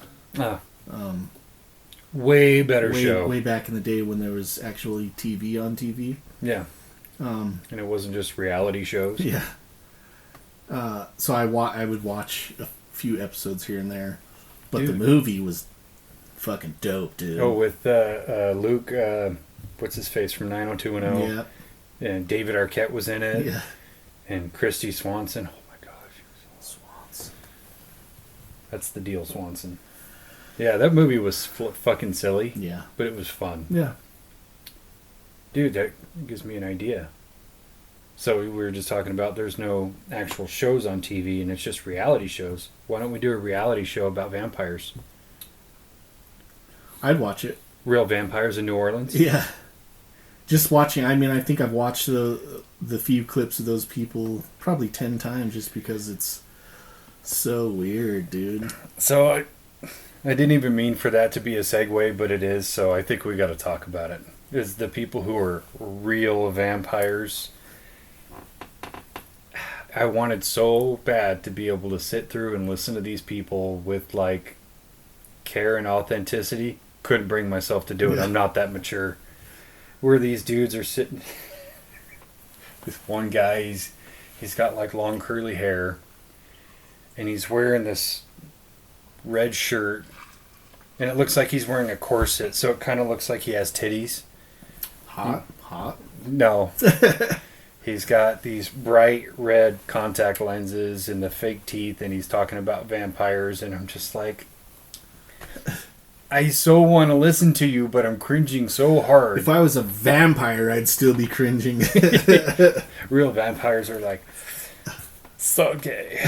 Way better show. Way back in the day when there was actually TV on TV. Yeah. And it wasn't just reality shows. Yeah. So I would watch a few episodes here and there, but Dude. the movie was fucking dope, dude. Oh, with Luke, what's his face from 90210? Yeah. And David Arquette was in it. Yeah. And Christy Swanson. Oh my gosh. Swanson. That's the deal, Swanson. Yeah, that movie was fucking silly. Yeah. But it was fun. Yeah. Dude, that gives me an idea. So we were just talking about there's no actual shows on TV and it's just reality shows. Why don't we do a reality show about vampires? I'd watch it. Real vampires in New Orleans? Yeah. Just watching, I mean, I think I've watched the few clips of those people probably 10 times just because it's so weird, dude. So I didn't even mean for that to be a segue, but it is, so I think we got to talk about it. Is the people who are real vampires. I wanted so bad to be able to sit through and listen to these people with like care and authenticity. Couldn't bring myself to do it. Yeah. I'm not that mature. Where these dudes are sitting. This one guy, he's got like long curly hair, and he's wearing this red shirt, and it looks like he's wearing a corset, so it kind of looks like he has titties. Hot? No. He's got these bright red contact lenses and the fake teeth, and he's talking about vampires, and I'm just like, I so want to listen to you, but I'm cringing so hard. If I was a vampire, I'd still be cringing. Real vampires are like, so gay.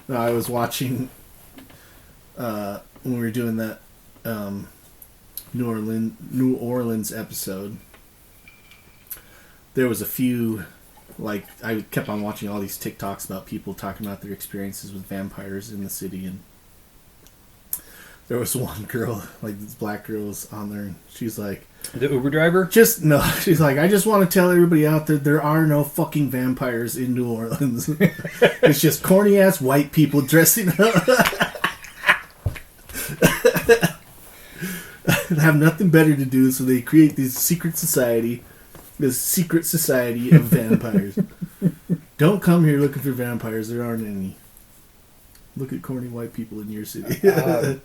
No, I was watching when we were doing that New Orleans episode. There was a few, like, I kept on watching all these TikToks about people talking about their experiences with vampires in the city, and there was one girl, like this black girl was on there, and she's like, The Uber driver? she's like, I just want to tell everybody out there are no fucking vampires in New Orleans. It's just corny ass white people dressing up. They have nothing better to do, so they create this secret society of vampires. Don't come here looking for vampires. There aren't any. Look at corny white people in your city. That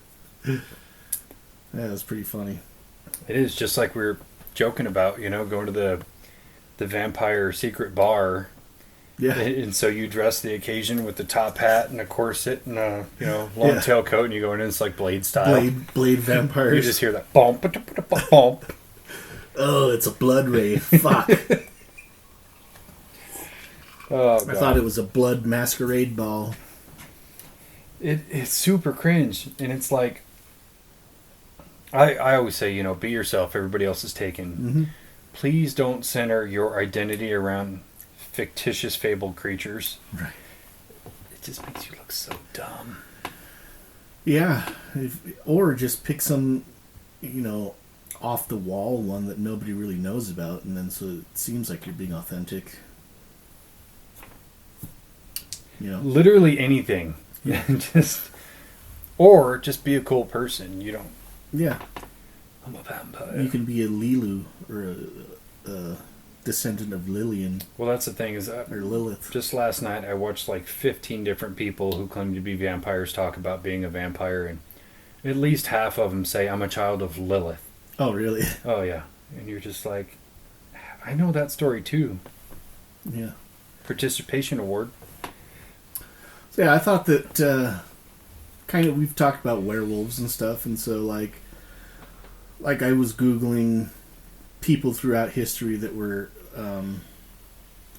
was pretty funny. It is just like we were joking about, going to the vampire secret bar. Yeah. And so you dress the occasion with the top hat and a corset and a long tail coat, and you go in and it's like Blade style. Blade vampires. You just hear that bump, bump. Oh, it's a blood rave. Fuck. Oh, I thought it was a blood masquerade ball. It's super cringe, and it's like I always say, be yourself. Everybody else is taken. Mm-hmm. Please don't center your identity around fictitious fabled creatures. Right. It just makes you look so dumb. Yeah, or just pick some, off the wall one that nobody really knows about, and then so it seems like you're being authentic. Literally anything. Yeah. Or just be a cool person. You don't. Yeah. I'm a vampire. You can be a Lilu or a descendant of Lillian. Well, that's the thing is, or Lilith. Just last night, I watched like 15 different people who claim to be vampires talk about being a vampire, and at least half of them say, I'm a child of Lilith. Oh, really? Oh, yeah. And you're just like, I know that story too. Yeah. Participation award. So, yeah, I thought that we've talked about werewolves and stuff, and so like I was Googling people throughout history that were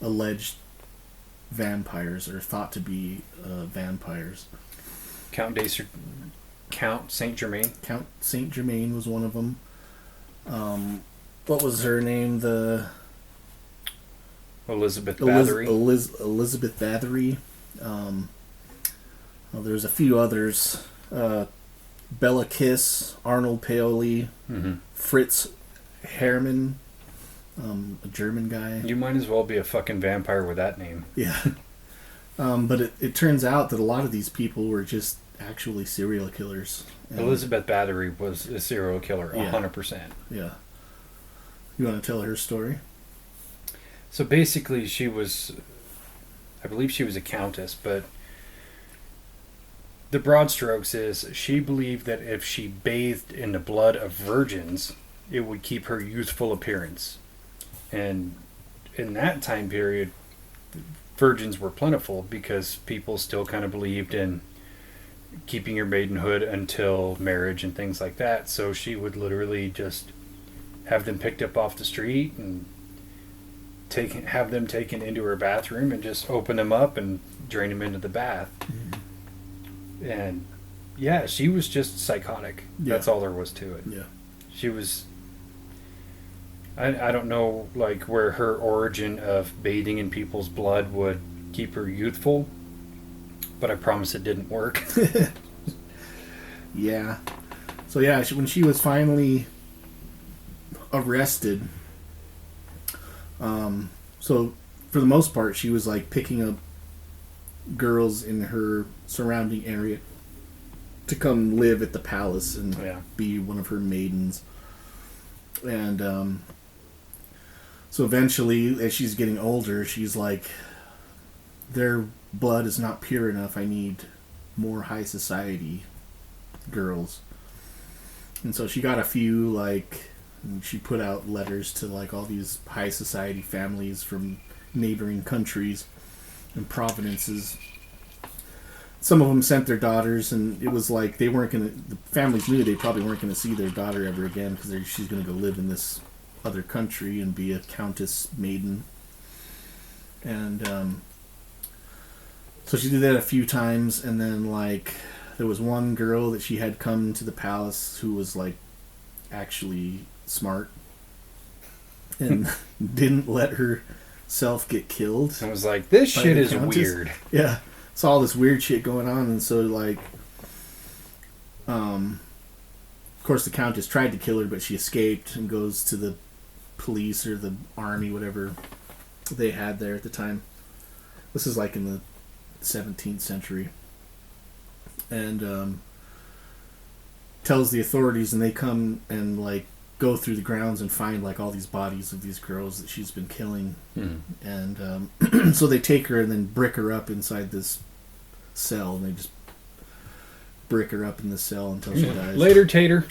alleged vampires or thought to be vampires. Count Saint Germain. Count Saint Germain was one of them. What was her name? Elizabeth Bathory. Elizabeth Bathory. Well, there's a few others. Bella Kiss, Arnold Paoli, Mm-hmm. Fritz Herrmann, a German guy. You might as well be a fucking vampire with that name. Yeah. But it turns out that a lot of these people were just actually serial killers. And, Elizabeth Bathory was a serial killer, Yeah. 100%. Yeah. You want to tell her story? So basically, I believe she was a countess, but the broad strokes is she believed that if she bathed in the blood of virgins, it would keep her youthful appearance. And in that time period, virgins were plentiful because people still kind of believed in keeping your maidenhood until marriage and things like that. So she would literally just have them picked up off the street and have them taken into her bathroom and just open them up and drain them into the bath. Mm-hmm. And yeah, she was just psychotic. Yeah. That's all there was to it. Yeah. She was... I don't know like where her origin of bathing in people's blood would keep her youthful, but I promise it didn't work. Yeah. So yeah, when she was finally arrested, so for the most part she was like picking up girls in her surrounding area to come live at the palace and be one of her maidens. And so eventually, as she's getting older, she's like, their blood is not pure enough. I need more high society girls. And so she got a few, like, she put out letters to, like, all these high society families from neighboring countries and provinces. Some of them sent their daughters, and it was like they weren't going to, the families knew they probably weren't going to see their daughter ever again because she's going to go live in this other country and be a countess maiden. And so she did that a few times, and then like there was one girl that she had come to the palace who was like actually smart and didn't let herself get killed. I was like, this shit is weird. Yeah, saw all this weird shit going on, and so like of course the countess tried to kill her, but she escaped and goes to the police or the army, whatever they had there at the time. This is like in the 17th century. And tells the authorities, and they come and like go through the grounds and find like all these bodies of these girls that she's been killing. And so they take her and then brick her up inside this cell, and they just brick her up in the cell until she dies. Later, Tater.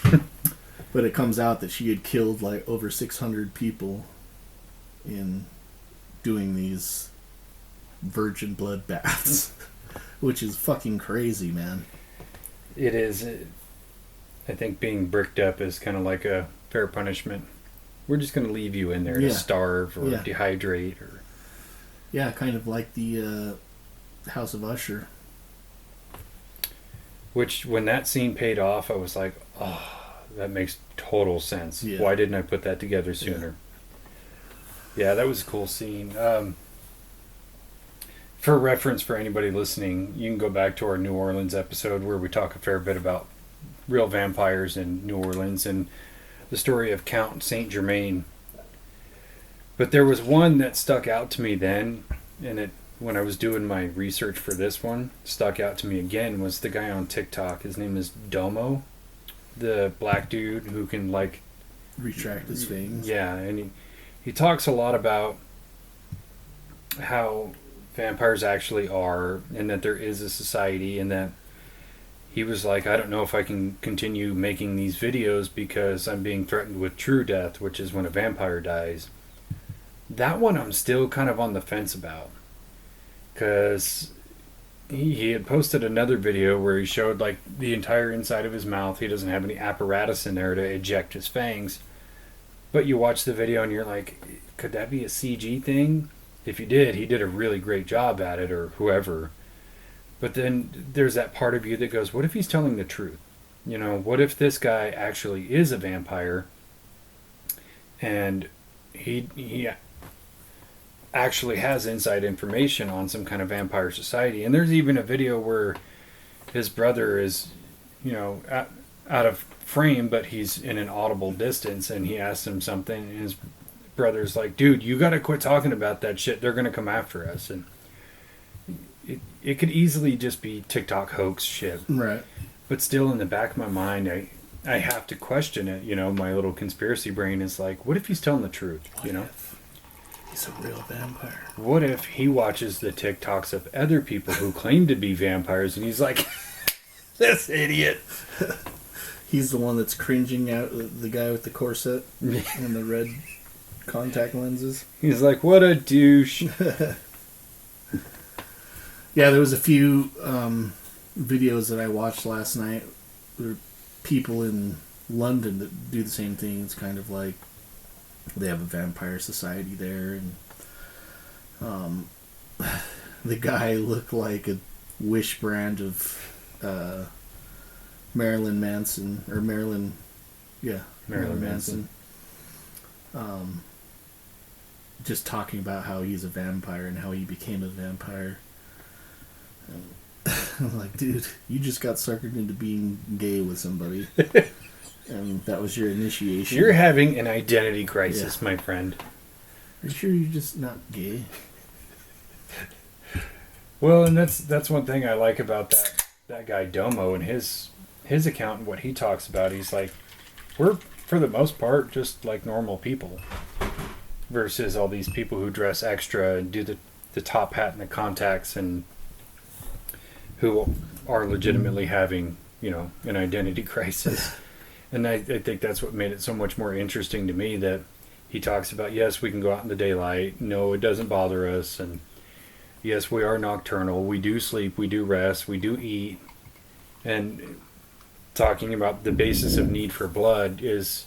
But it comes out that she had killed like over 600 people in doing these virgin blood baths, which is fucking crazy, man. It is. I think being bricked up is kind of like a fair punishment. We're just going to leave you in there to starve or dehydrate. Or yeah, kind of like the House of Usher. Which, when that scene paid off, I was like, oh, that makes total sense. Yeah. Why didn't I put that together sooner? Yeah, that was a cool scene. For reference for anybody listening, you can go back to our New Orleans episode where we talk a fair bit about real vampires in New Orleans and the story of Count Saint Germain. But there was one that stuck out to me then, and it, when I was doing my research for this one, stuck out to me again, was the guy on TikTok. His name is Domo, the black dude who can like retract his fangs. Yeah, and he talks a lot about how vampires actually are, and that there is a society, and that he was like, I don't know if I can continue making these videos because I'm being threatened with true death, which is when a vampire dies. That one I'm still kind of on the fence about, because he had posted another video where he showed like the entire inside of his mouth. He doesn't have any apparatus in there to eject his fangs, but you watch the video and you're like, could that be a CG thing? If he did a really great job at it, or whoever. But then there's that part of you that goes, what if he's telling the truth? You know, what if this guy actually is a vampire and he actually has inside information on some kind of vampire society? And there's even a video where his brother is, you know, out of frame, but he's in an audible distance, and he asks him something, and his brother's like, dude, you gotta quit talking about that shit, they're gonna come after us. And it could easily just be TikTok hoax shit. Right. But still, in the back of my mind, I have to question it. You know, my little conspiracy brain is like, what if he's telling the truth? What if he's a real vampire? What if he watches the TikToks of other people who claim to be vampires and he's like, this idiot. He's the one that's cringing out, the guy with the corset and the red contact lenses. He's like, what a douche. Yeah, there was a few videos that I watched last night. There are people in London that do the same thing. It's kind of like they have a vampire society there, and the guy looked like a Wish brand of Marilyn Manson, or Marilyn Manson. Just talking about how he's a vampire and how he became a vampire. I'm like, dude, you just got suckered into being gay with somebody. And that was your initiation. You're having an identity crisis, my friend. Are you sure you're just not gay? Well, and that's one thing I like about that guy Domo and his account and what he talks about. He's like, we're, for the most part, just like normal people. Versus all these people who dress extra and do the top hat and the contacts and who are legitimately having, you know, an identity crisis. And I think that's what made it so much more interesting to me, that he talks about, yes, we can go out in the daylight. No, it doesn't bother us. And yes, we are nocturnal. We do sleep. We do rest. We do eat. And talking about the basis of need for blood is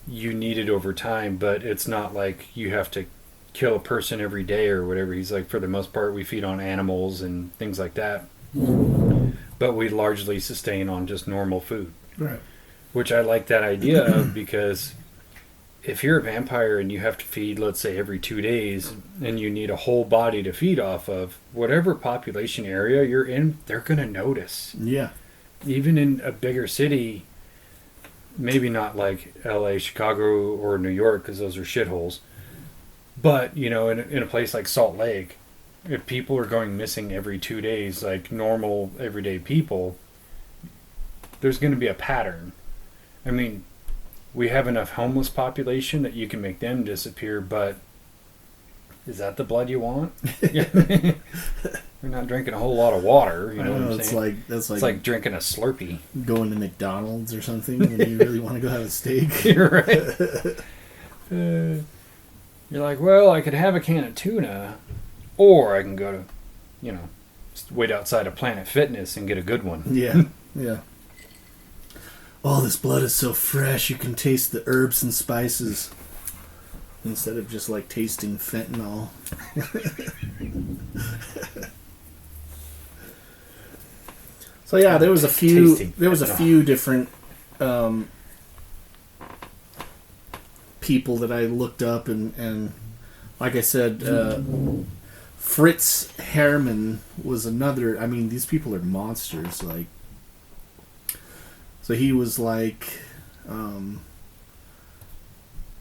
you need it over time, but it's not like you have to kill a person every day or whatever. He's like, for the most part, we feed on animals and things like that. But we largely sustain on just normal food. Right. Which I like that idea of, because if you're a vampire and you have to feed, let's say, every 2 days, and you need a whole body to feed off of, whatever population area you're in, they're going to notice. Yeah. Even in a bigger city, maybe not like LA, Chicago, or New York, because those are shitholes. But, you know, in a place like Salt Lake, if people are going missing every 2 days, like normal, everyday people, there's going to be a pattern. I mean, we have enough homeless population that you can make them disappear, but is that the blood you want? You're not drinking a whole lot of water, you know what I'm saying? It's like drinking a Slurpee. Going to McDonald's or something when you really want to go have a steak. You're right. You're like, well, I could have a can of tuna, or I can go to, you know, just wait outside of Planet Fitness and get a good one. Yeah, yeah. Oh, this blood is so fresh. You can taste the herbs and spices instead of just like tasting fentanyl. So yeah, there was a few different people that I looked up, and like I said, Fritz Herrmann was another. I mean, these people are monsters. Like, so he was like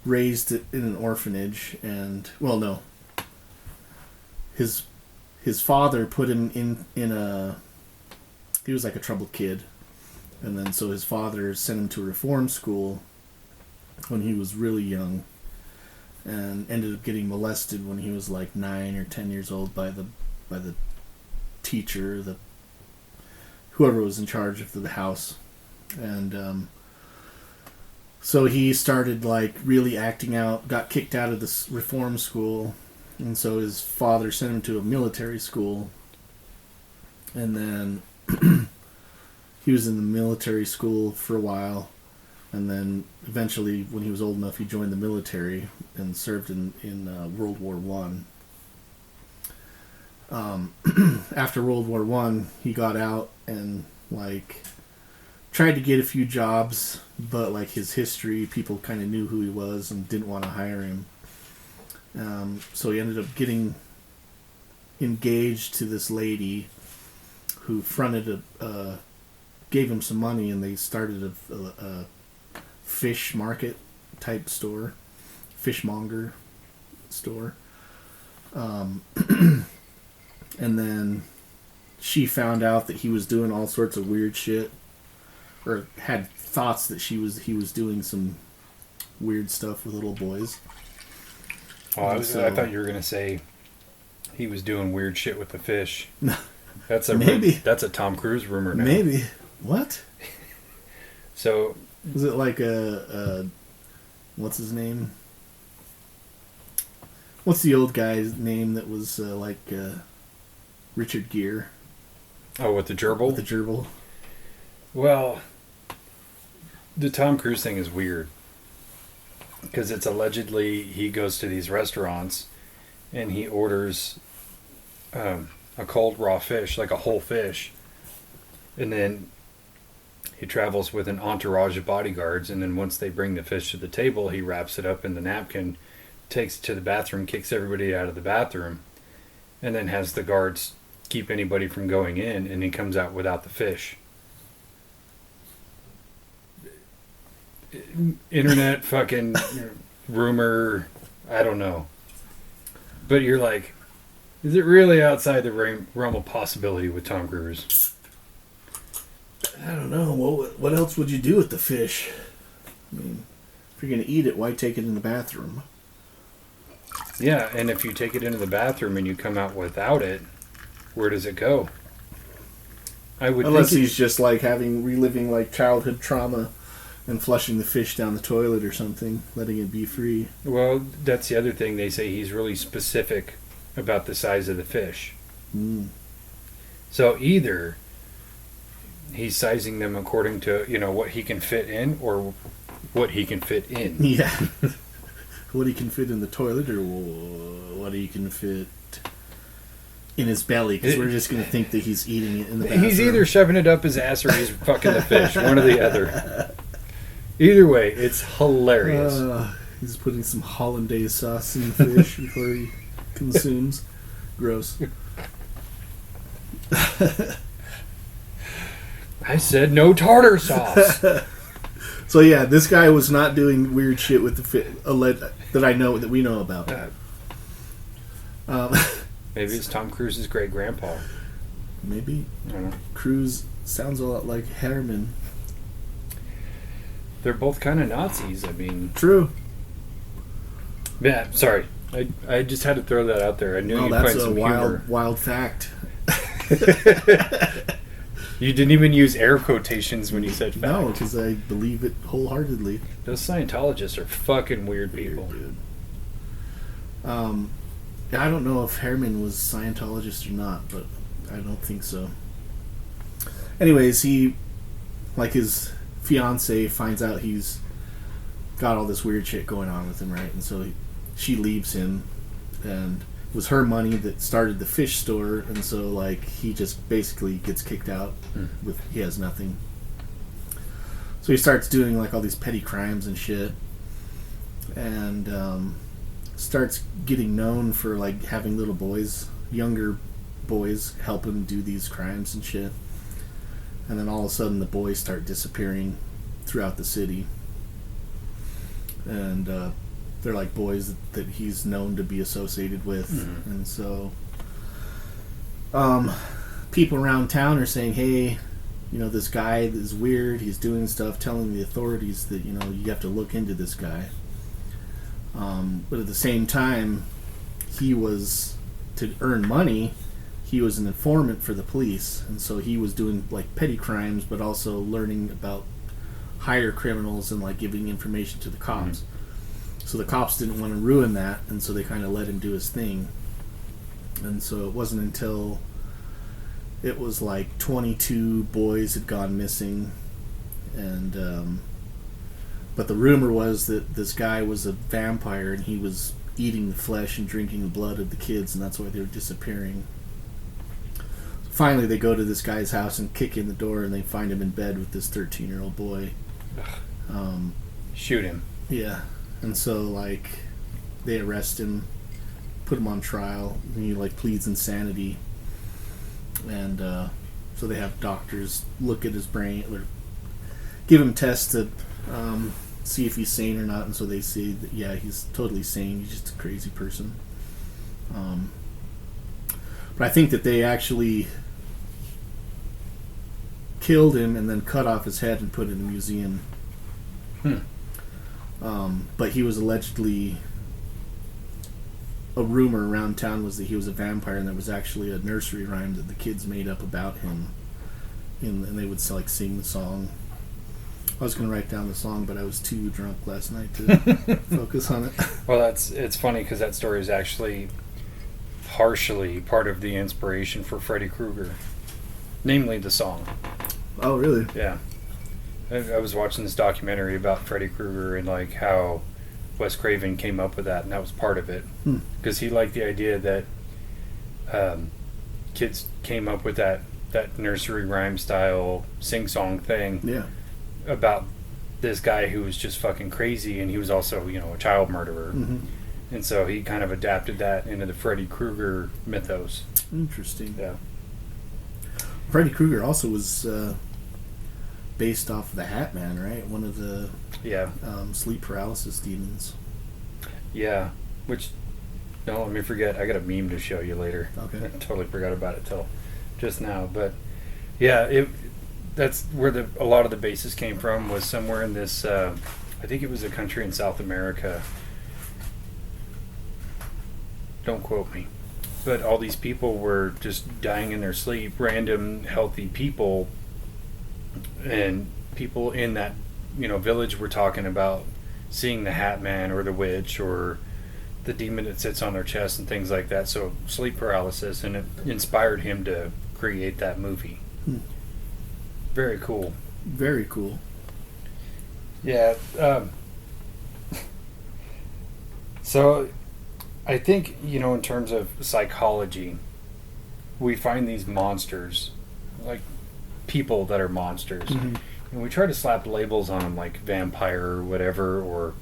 raised in an orphanage, and well, no, his father put him in a. He was like a troubled kid, and then so his father sent him to a reform school when he was really young, and ended up getting molested when he was like 9 or 10 years old by the teacher, whoever was in charge of the house, and so he started like really acting out, got kicked out of this reform school, and so his father sent him to a military school, and then he was in the military school for a while, and then eventually, when he was old enough, he joined the military and served in World War One. After World War One, he got out and like tried to get a few jobs, but like his history, people kind of knew who he was and didn't want to hire him. So he ended up getting engaged to this lady who gave him some money, and they started a fish market type store, fishmonger store. And then she found out that he was doing all sorts of weird shit, or had thoughts that he was doing some weird stuff with little boys. Oh, I thought you were gonna say he was doing weird shit with the fish. That's that's a Tom Cruise rumor now. Maybe. What? So was it like a what's his name? What's the old guy's name that was Richard Gere? Oh, with the gerbil? With the gerbil. Well, the Tom Cruise thing is weird. Because it's allegedly he goes to these restaurants and he orders a cold raw fish, like a whole fish. And then he travels with an entourage of bodyguards. And then once they bring the fish to the table, he wraps it up in the napkin, takes it to the bathroom, kicks everybody out of the bathroom, and then has the guards keep anybody from going in, and he comes out without the fish. Internet fucking rumor, I don't know. But you're like, is it really outside the realm of possibility with Tom Cruise? I don't know. What else would you do with the fish? I mean, if you're going to eat it, why take it in the bathroom? Yeah, and if you take it into the bathroom and you come out without it, where does it go? Unless he's just like reliving like childhood trauma and flushing the fish down the toilet or something, letting it be free. Well, that's the other thing. They say he's really specific about the size of the fish. Mm. So either he's sizing them according to, what he can fit in or what he can fit in. Yeah. What he can fit in the toilet or what he can fit in his belly, because we're just going to think that he's eating it in the bathroom. He's either shoving it up his ass or he's fucking the fish. One or the other. Either way, it's hilarious. He's putting some hollandaise sauce in the fish before he consumes. Gross. I said no tartar sauce. So yeah, this guy was not doing weird shit with the fish that we know about. Maybe it's Tom Cruise's great grandpa. Maybe. I don't know. Cruise sounds a lot like Herman. They're both kind of Nazis. I mean, true. Yeah, sorry. I just had to throw that out there. I knew you'd find some humor. Wild fact. You didn't even use air quotations when you said fact. No, because I believe it wholeheartedly. Those Scientologists are fucking weird people. Dude. I don't know if Herman was Scientologist or not, but I don't think so. Anyways, his fiance finds out he's got all this weird shit going on with him, right? And so she leaves him, and it was her money that started the fish store, and so he just basically gets kicked out he has nothing. So he starts doing all these petty crimes and shit, and starts getting known for having little boys, younger boys, help him do these crimes and shit. And then all of a sudden the boys start disappearing throughout the city. And they're boys that he's known to be associated with. Mm-hmm. And so people around town are saying, hey, this guy is weird, he's doing stuff, telling the authorities that, you have to look into this guy. But at the same time, he was, to earn money, he was an informant for the police, and so he was doing petty crimes, but also learning about higher criminals and giving information to the cops. Mm-hmm. So the cops didn't want to ruin that, and so they kind of let him do his thing. And so it wasn't until it was 22 boys had gone missing, and but the rumor was that this guy was a vampire and he was eating the flesh and drinking the blood of the kids, and that's why they were disappearing. Finally, they go to this guy's house and kick in the door, and they find him in bed with this 13-year-old boy. Shoot him. Yeah. And so, they arrest him, put him on trial, and he, pleads insanity. And so they have doctors look at his brain, or give him tests to see if he's sane or not. And so they see that, yeah, he's totally sane. He's just a crazy person. But I think that they actually killed him and then cut off his head and put it in a museum. But he was allegedly... A rumor around town was that he was a vampire, and there was actually a nursery rhyme that the kids made up about him. And they would sing the song. I was going to write down the song, but I was too drunk last night to focus on it. Well, it's funny because that story is actually partially part of the inspiration for Freddy Krueger. Namely, the song. Oh, really? Yeah. I was watching this documentary about Freddy Krueger and how Wes Craven came up with that, and that was part of it. Because he liked the idea that kids came up with that nursery rhyme style sing-song thing. Yeah. About this guy who was just fucking crazy, and he was also, a child murderer. Mm-hmm. And so he kind of adapted that into the Freddy Krueger mythos. Interesting. Yeah. Freddy Krueger also was based off of the Hat Man, right? One of the sleep paralysis demons. Yeah. Which, no, let me forget. I got a meme to show you later. Okay. I totally forgot about it till just now. But, yeah, that's where a lot of the basis came from, was somewhere in this, I think it was a country in South America. Don't quote me. But all these people were just dying in their sleep, random healthy people, and people in that village were talking about seeing the Hat Man or the witch or the demon that sits on their chest and things like that. So sleep paralysis, and it inspired him to create that movie. Very cool. Very cool. Yeah. So I think, in terms of psychology, we find these monsters, like people that are monsters, and we try to slap labels on them like vampire or whatever, or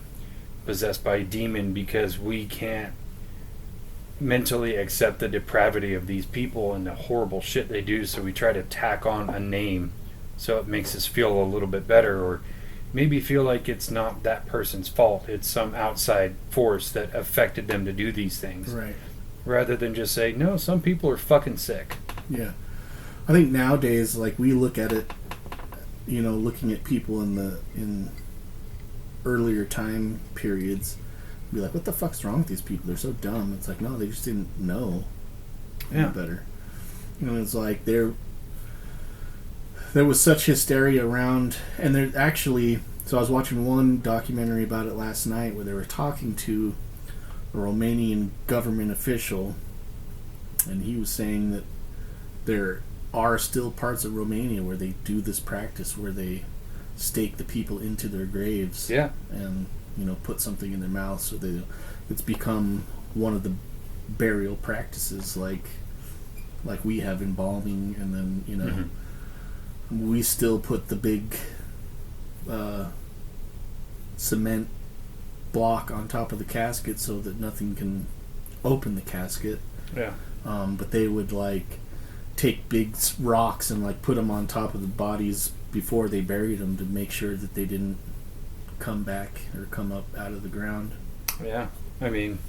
possessed by a demon, because we can't mentally accept the depravity of these people and the horrible shit they do, so we try to tack on a name so it makes us feel a little bit better, or maybe feel like it's not that person's fault, it's some outside force that affected them to do these things. Right. Rather than just say, no, some people are fucking sick. Yeah. I think nowadays, we look at it, looking at people in earlier time periods, be like, what the fuck's wrong with these people? They're so dumb. It's like, no, they just didn't know any better. It's like there was such hysteria around, and there actually, so I was watching one documentary about it last night where they were talking to a Romanian government official, and he was saying that there are still parts of Romania where they do this practice where they stake the people into their graves, and put something in their mouth, so it's become one of the burial practices, like we have embalming, and then we still put the big cement block on top of the casket so that nothing can open the casket. Yeah. But they would take big rocks and put them on top of the bodies before they buried them to make sure that they didn't come back or come up out of the ground. Yeah. I mean,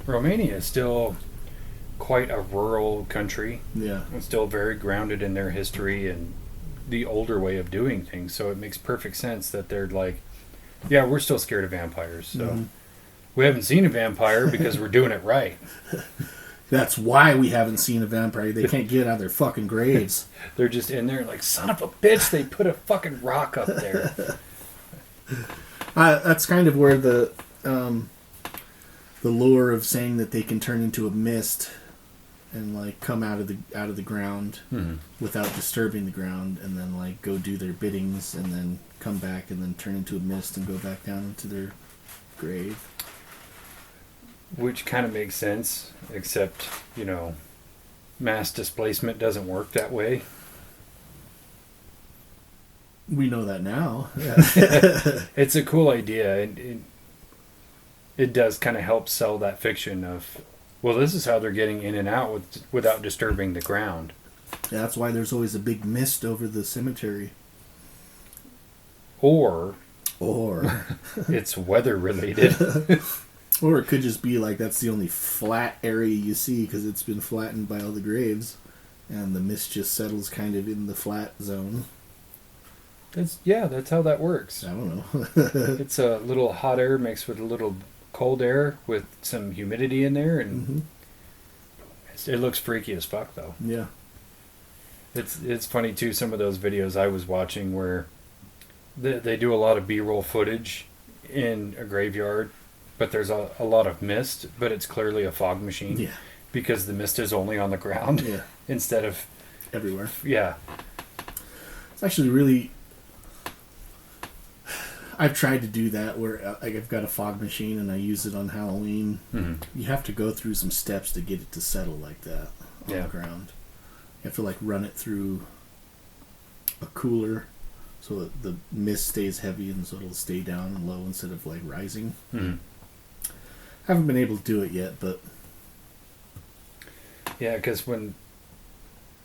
Romania is still quite a rural country. Yeah. It's still very grounded in their history and the older way of doing things, so it makes perfect sense that they're yeah, we're still scared of vampires, so we haven't seen a vampire because we're doing it right. That's why we haven't seen a vampire. They can't get out of their fucking graves. They're just in there son of a bitch, they put a fucking rock up there. That's kind of where the lure of saying that they can turn into a mist and come out of the ground without disturbing the ground, and then go do their biddings, and then come back and then turn into a mist and go back down into their grave. Which kind of makes sense, except mass displacement doesn't work that way. We know that now. It's a cool idea, and it does kind of help sell that fiction of, well, this is how they're getting in and out without disturbing the ground. Yeah, that's why there's always a big mist over the cemetery. Or it's weather related. Or it could just be that's the only flat area you see because it's been flattened by all the graves, and the mist just settles kind of in the flat zone. That's how that works. I don't know. It's a little hot air mixed with a little cold air with some humidity in there, and it looks freaky as fuck, though. Yeah. It's funny too. Some of those videos I was watching where they do a lot of B-roll footage in a graveyard, but there's a lot of mist, but it's clearly a fog machine. Yeah. Because the mist is only on the ground. Yeah. Instead of everywhere. Yeah. It's actually really. I've tried to do that where I've got a fog machine and I use it on Halloween. You have to go through some steps to get it to settle like that on the ground. You have to run it through a cooler so that the mist stays heavy and so it'll stay down and low instead of rising. Haven't been able to do it yet, but yeah, because when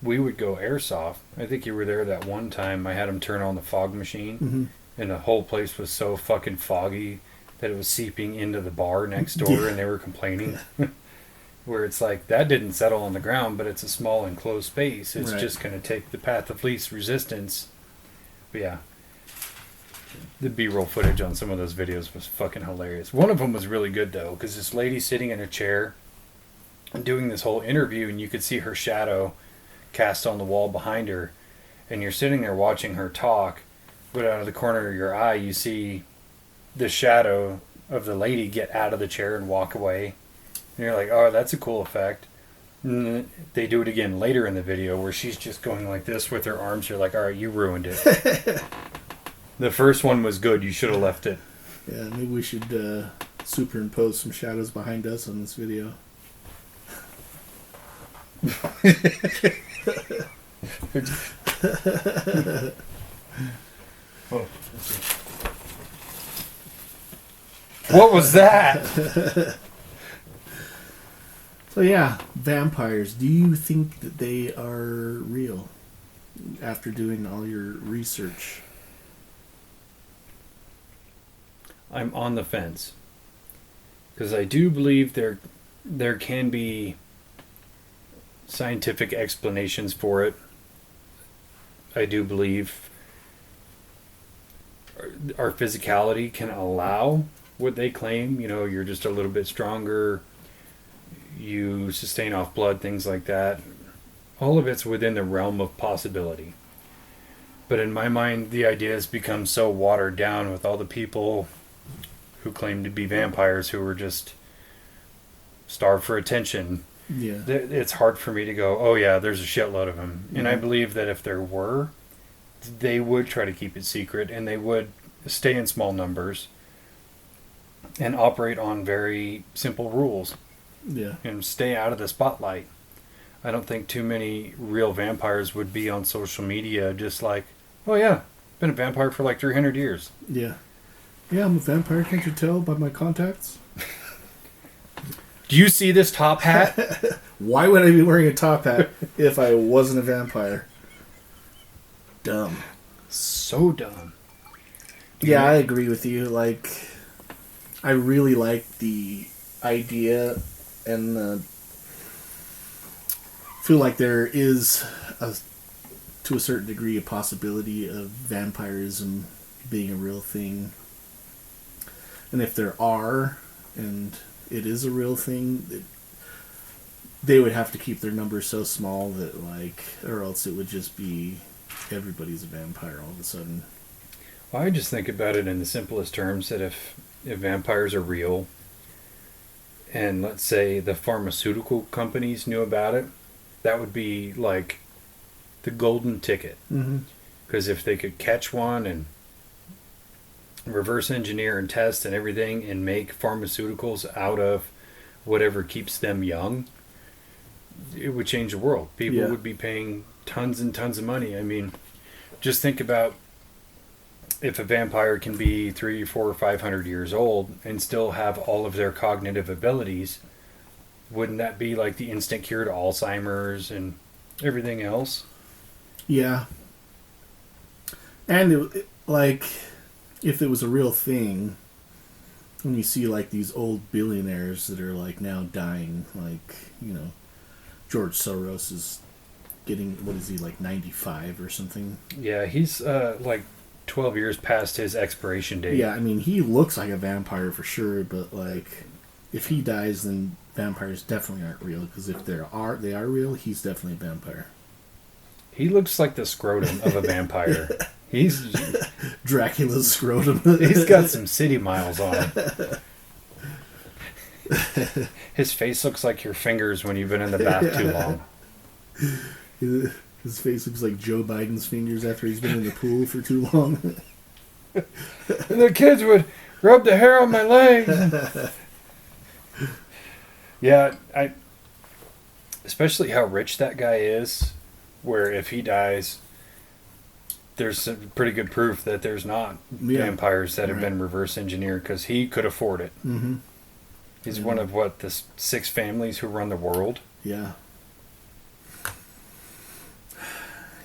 we would go airsoft, I think you were there that one time. I had them turn on the fog machine, and the whole place was so fucking foggy that it was seeping into the bar next door, and they were complaining. Where it's like, that didn't settle on the ground, but it's a small enclosed space. It's just going to take the path of least resistance. But yeah, the B-roll footage on some of those videos was fucking hilarious. One of them was really good, though, because this lady sitting in a chair and doing this whole interview, and you could see her shadow cast on the wall behind her, and you're sitting there watching her talk, but out of the corner of your eye, you see the shadow of the lady get out of the chair and walk away. And you're like, oh, that's a cool effect. And then they do it again later in the video where she's just going like this with her arms. You're like, all right, you ruined it. The first one was good. You should have left it. Yeah, maybe we should superimpose some shadows behind us on this video. What was that? So yeah, vampires. Do you think that they are real after doing all your research? I'm on the fence. Because I do believe there can be scientific explanations for it. I do believe our physicality can allow what they claim. You know, you're just a little bit stronger. You sustain off blood, things like that. All of it's within the realm of possibility. But in my mind, the idea has become so watered down with all the people who claim to be vampires who were just starved for attention. Yeah. It's hard for me to go, oh yeah, there's a shitload of them. And I believe that if there were, they would try to keep it secret, and they would stay in small numbers and operate on very simple rules. Yeah. And stay out of the spotlight. I don't think too many real vampires would be on social media just like, oh yeah, been a vampire for like 300 years. Yeah. Yeah, I'm a vampire, can't you tell by my contacts? Do you see this top hat? Why would I be wearing a top hat if I wasn't a vampire? Dumb. So dumb. Yeah, I agree with you. I really like the idea and feel like there is, to a certain degree, a possibility of vampirism being a real thing. And if there are, and it is a real thing, they would have to keep their numbers so small that, or else it would just be everybody's a vampire all of a sudden. Well, I just think about it in the simplest terms that if vampires are real, and let's say the pharmaceutical companies knew about it, that would be like the golden ticket. Because if they could catch one and reverse engineer and test and everything and make pharmaceuticals out of whatever keeps them young, it would change the world. People would be paying tons and tons of money. I mean, just think about if a vampire can be 300, 400, or 500 years old and still have all of their cognitive abilities, wouldn't that be like the instant cure to Alzheimer's and everything else? Yeah. And if it was a real thing, when you see these old billionaires that are now dying, George Soros is getting, what is he, 95 or something? Yeah, he's 12 years past his expiration date. Yeah, I mean, he looks like a vampire for sure, but like, if he dies, then vampires definitely aren't real. Because if they are real, he's definitely a vampire. He looks like the scrotum of a vampire. He's Dracula's scrotum. He's got some city miles on him. His face looks like your fingers when you've been in the bath too long. His face looks like Joe Biden's fingers after he's been in the pool for too long. And the kids would rub the hair on my legs. Yeah, especially how rich that guy is, where if he dies, there's some pretty good proof that there's not vampires that have been reverse engineered because he could afford it. Mm-hmm. He's one of the 6 families who run the world. Yeah.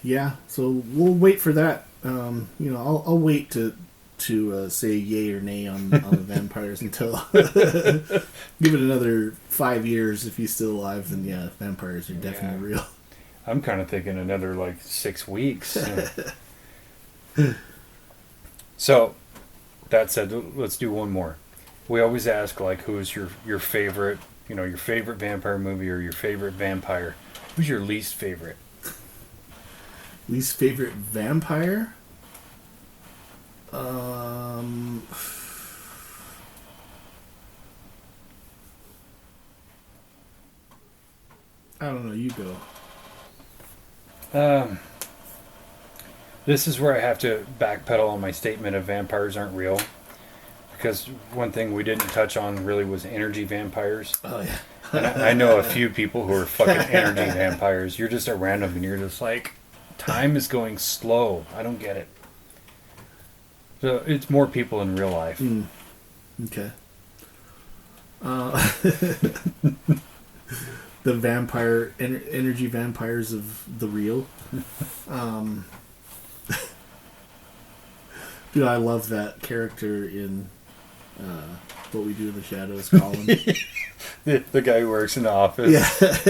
Yeah, so we'll wait for that. I'll wait to say yay or nay on the vampires until give it another 5 years. If he's still alive, then yeah, vampires are definitely real. I'm kind of thinking another 6 weeks. So, that said, let's do one more. We always ask who's your favorite, your favorite vampire movie or your favorite vampire. Who's your least favorite? Least favorite vampire? I don't know. You go. This is where I have to backpedal on my statement of vampires aren't real. Because one thing we didn't touch on really was energy vampires. Oh, yeah. And I know a few people who are fucking energy vampires. You're just a random and you're just like, time is going slow. I don't get it. So it's more people in real life. Okay. The vampire, energy vampires of the real. Dude, I love that character in What We Do in the Shadows, Colin. The guy who works in the office. Yeah.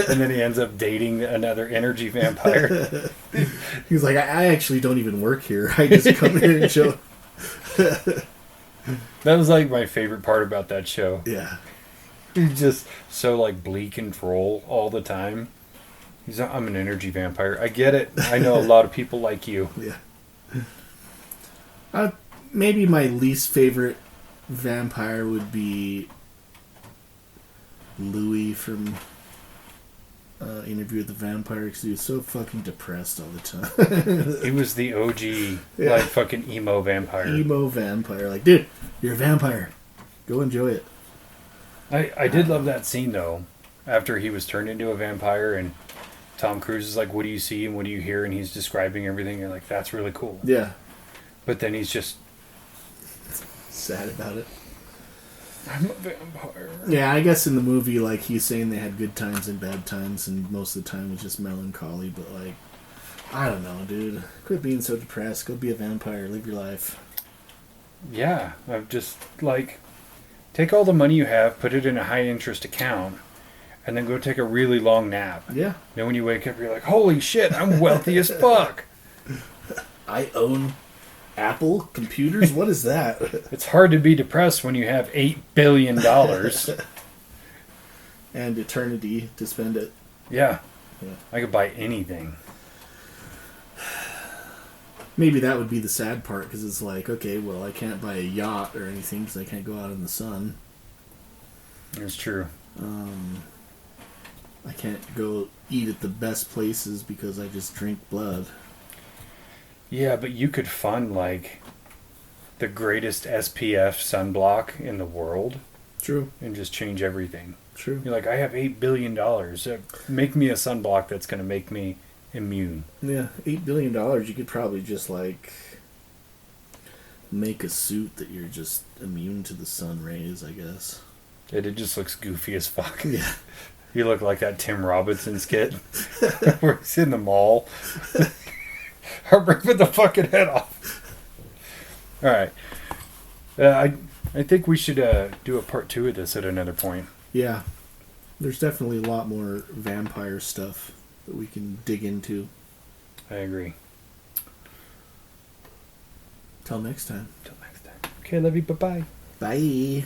And then he ends up dating another energy vampire. He's like, I actually don't even work here. I just come here and show. That was my favorite part about that show. Yeah. He's just so bleak and droll all the time. I'm an energy vampire. I get it. I know a lot of people like you. Yeah. Maybe my least favorite vampire would be Louis from Interview with the Vampire, because he was so fucking depressed all the time. He was the OG, fucking emo vampire. Emo vampire. Dude, you're a vampire. Go enjoy it. I did love that scene, though, after he was turned into a vampire, and Tom Cruise is like, what do you see and what do you hear? And he's describing everything. You're like, that's really cool. Yeah. But then he's just sad about it. I'm a vampire. Yeah, I guess in the movie, he's saying they had good times and bad times, and most of the time was just melancholy, but, I don't know, dude. Quit being so depressed. Go be a vampire. Live your life. Yeah. I'm just, take all the money you have, put it in a high-interest account, and then go take a really long nap. Yeah. Then when you wake up, you're like, holy shit, I'm wealthy as fuck. I own Apple computers? What is that? It's hard to be depressed when you have $8 billion. And eternity to spend it. Yeah. I could buy anything. Maybe that would be the sad part, because it's okay, well, I can't buy a yacht or anything because I can't go out in the sun. It's true. I can't go eat at the best places because I just drink blood. Yeah, but you could fund, the greatest SPF sunblock in the world. True. And just change everything. True. You're like, I have $8 billion. Make me a sunblock that's going to make me immune. Yeah, $8 billion, you could probably just, make a suit that you're just immune to the sun rays, I guess. It just looks goofy as fuck. Yeah. You look like that Tim Robinson skit where he's in the mall. Or ripping the fucking head off. All right. I think we should do a part 2 of this at another point. Yeah. There's definitely a lot more vampire stuff that we can dig into. I agree. Till next time. Till next time. Okay, love you. Bye-bye. Bye.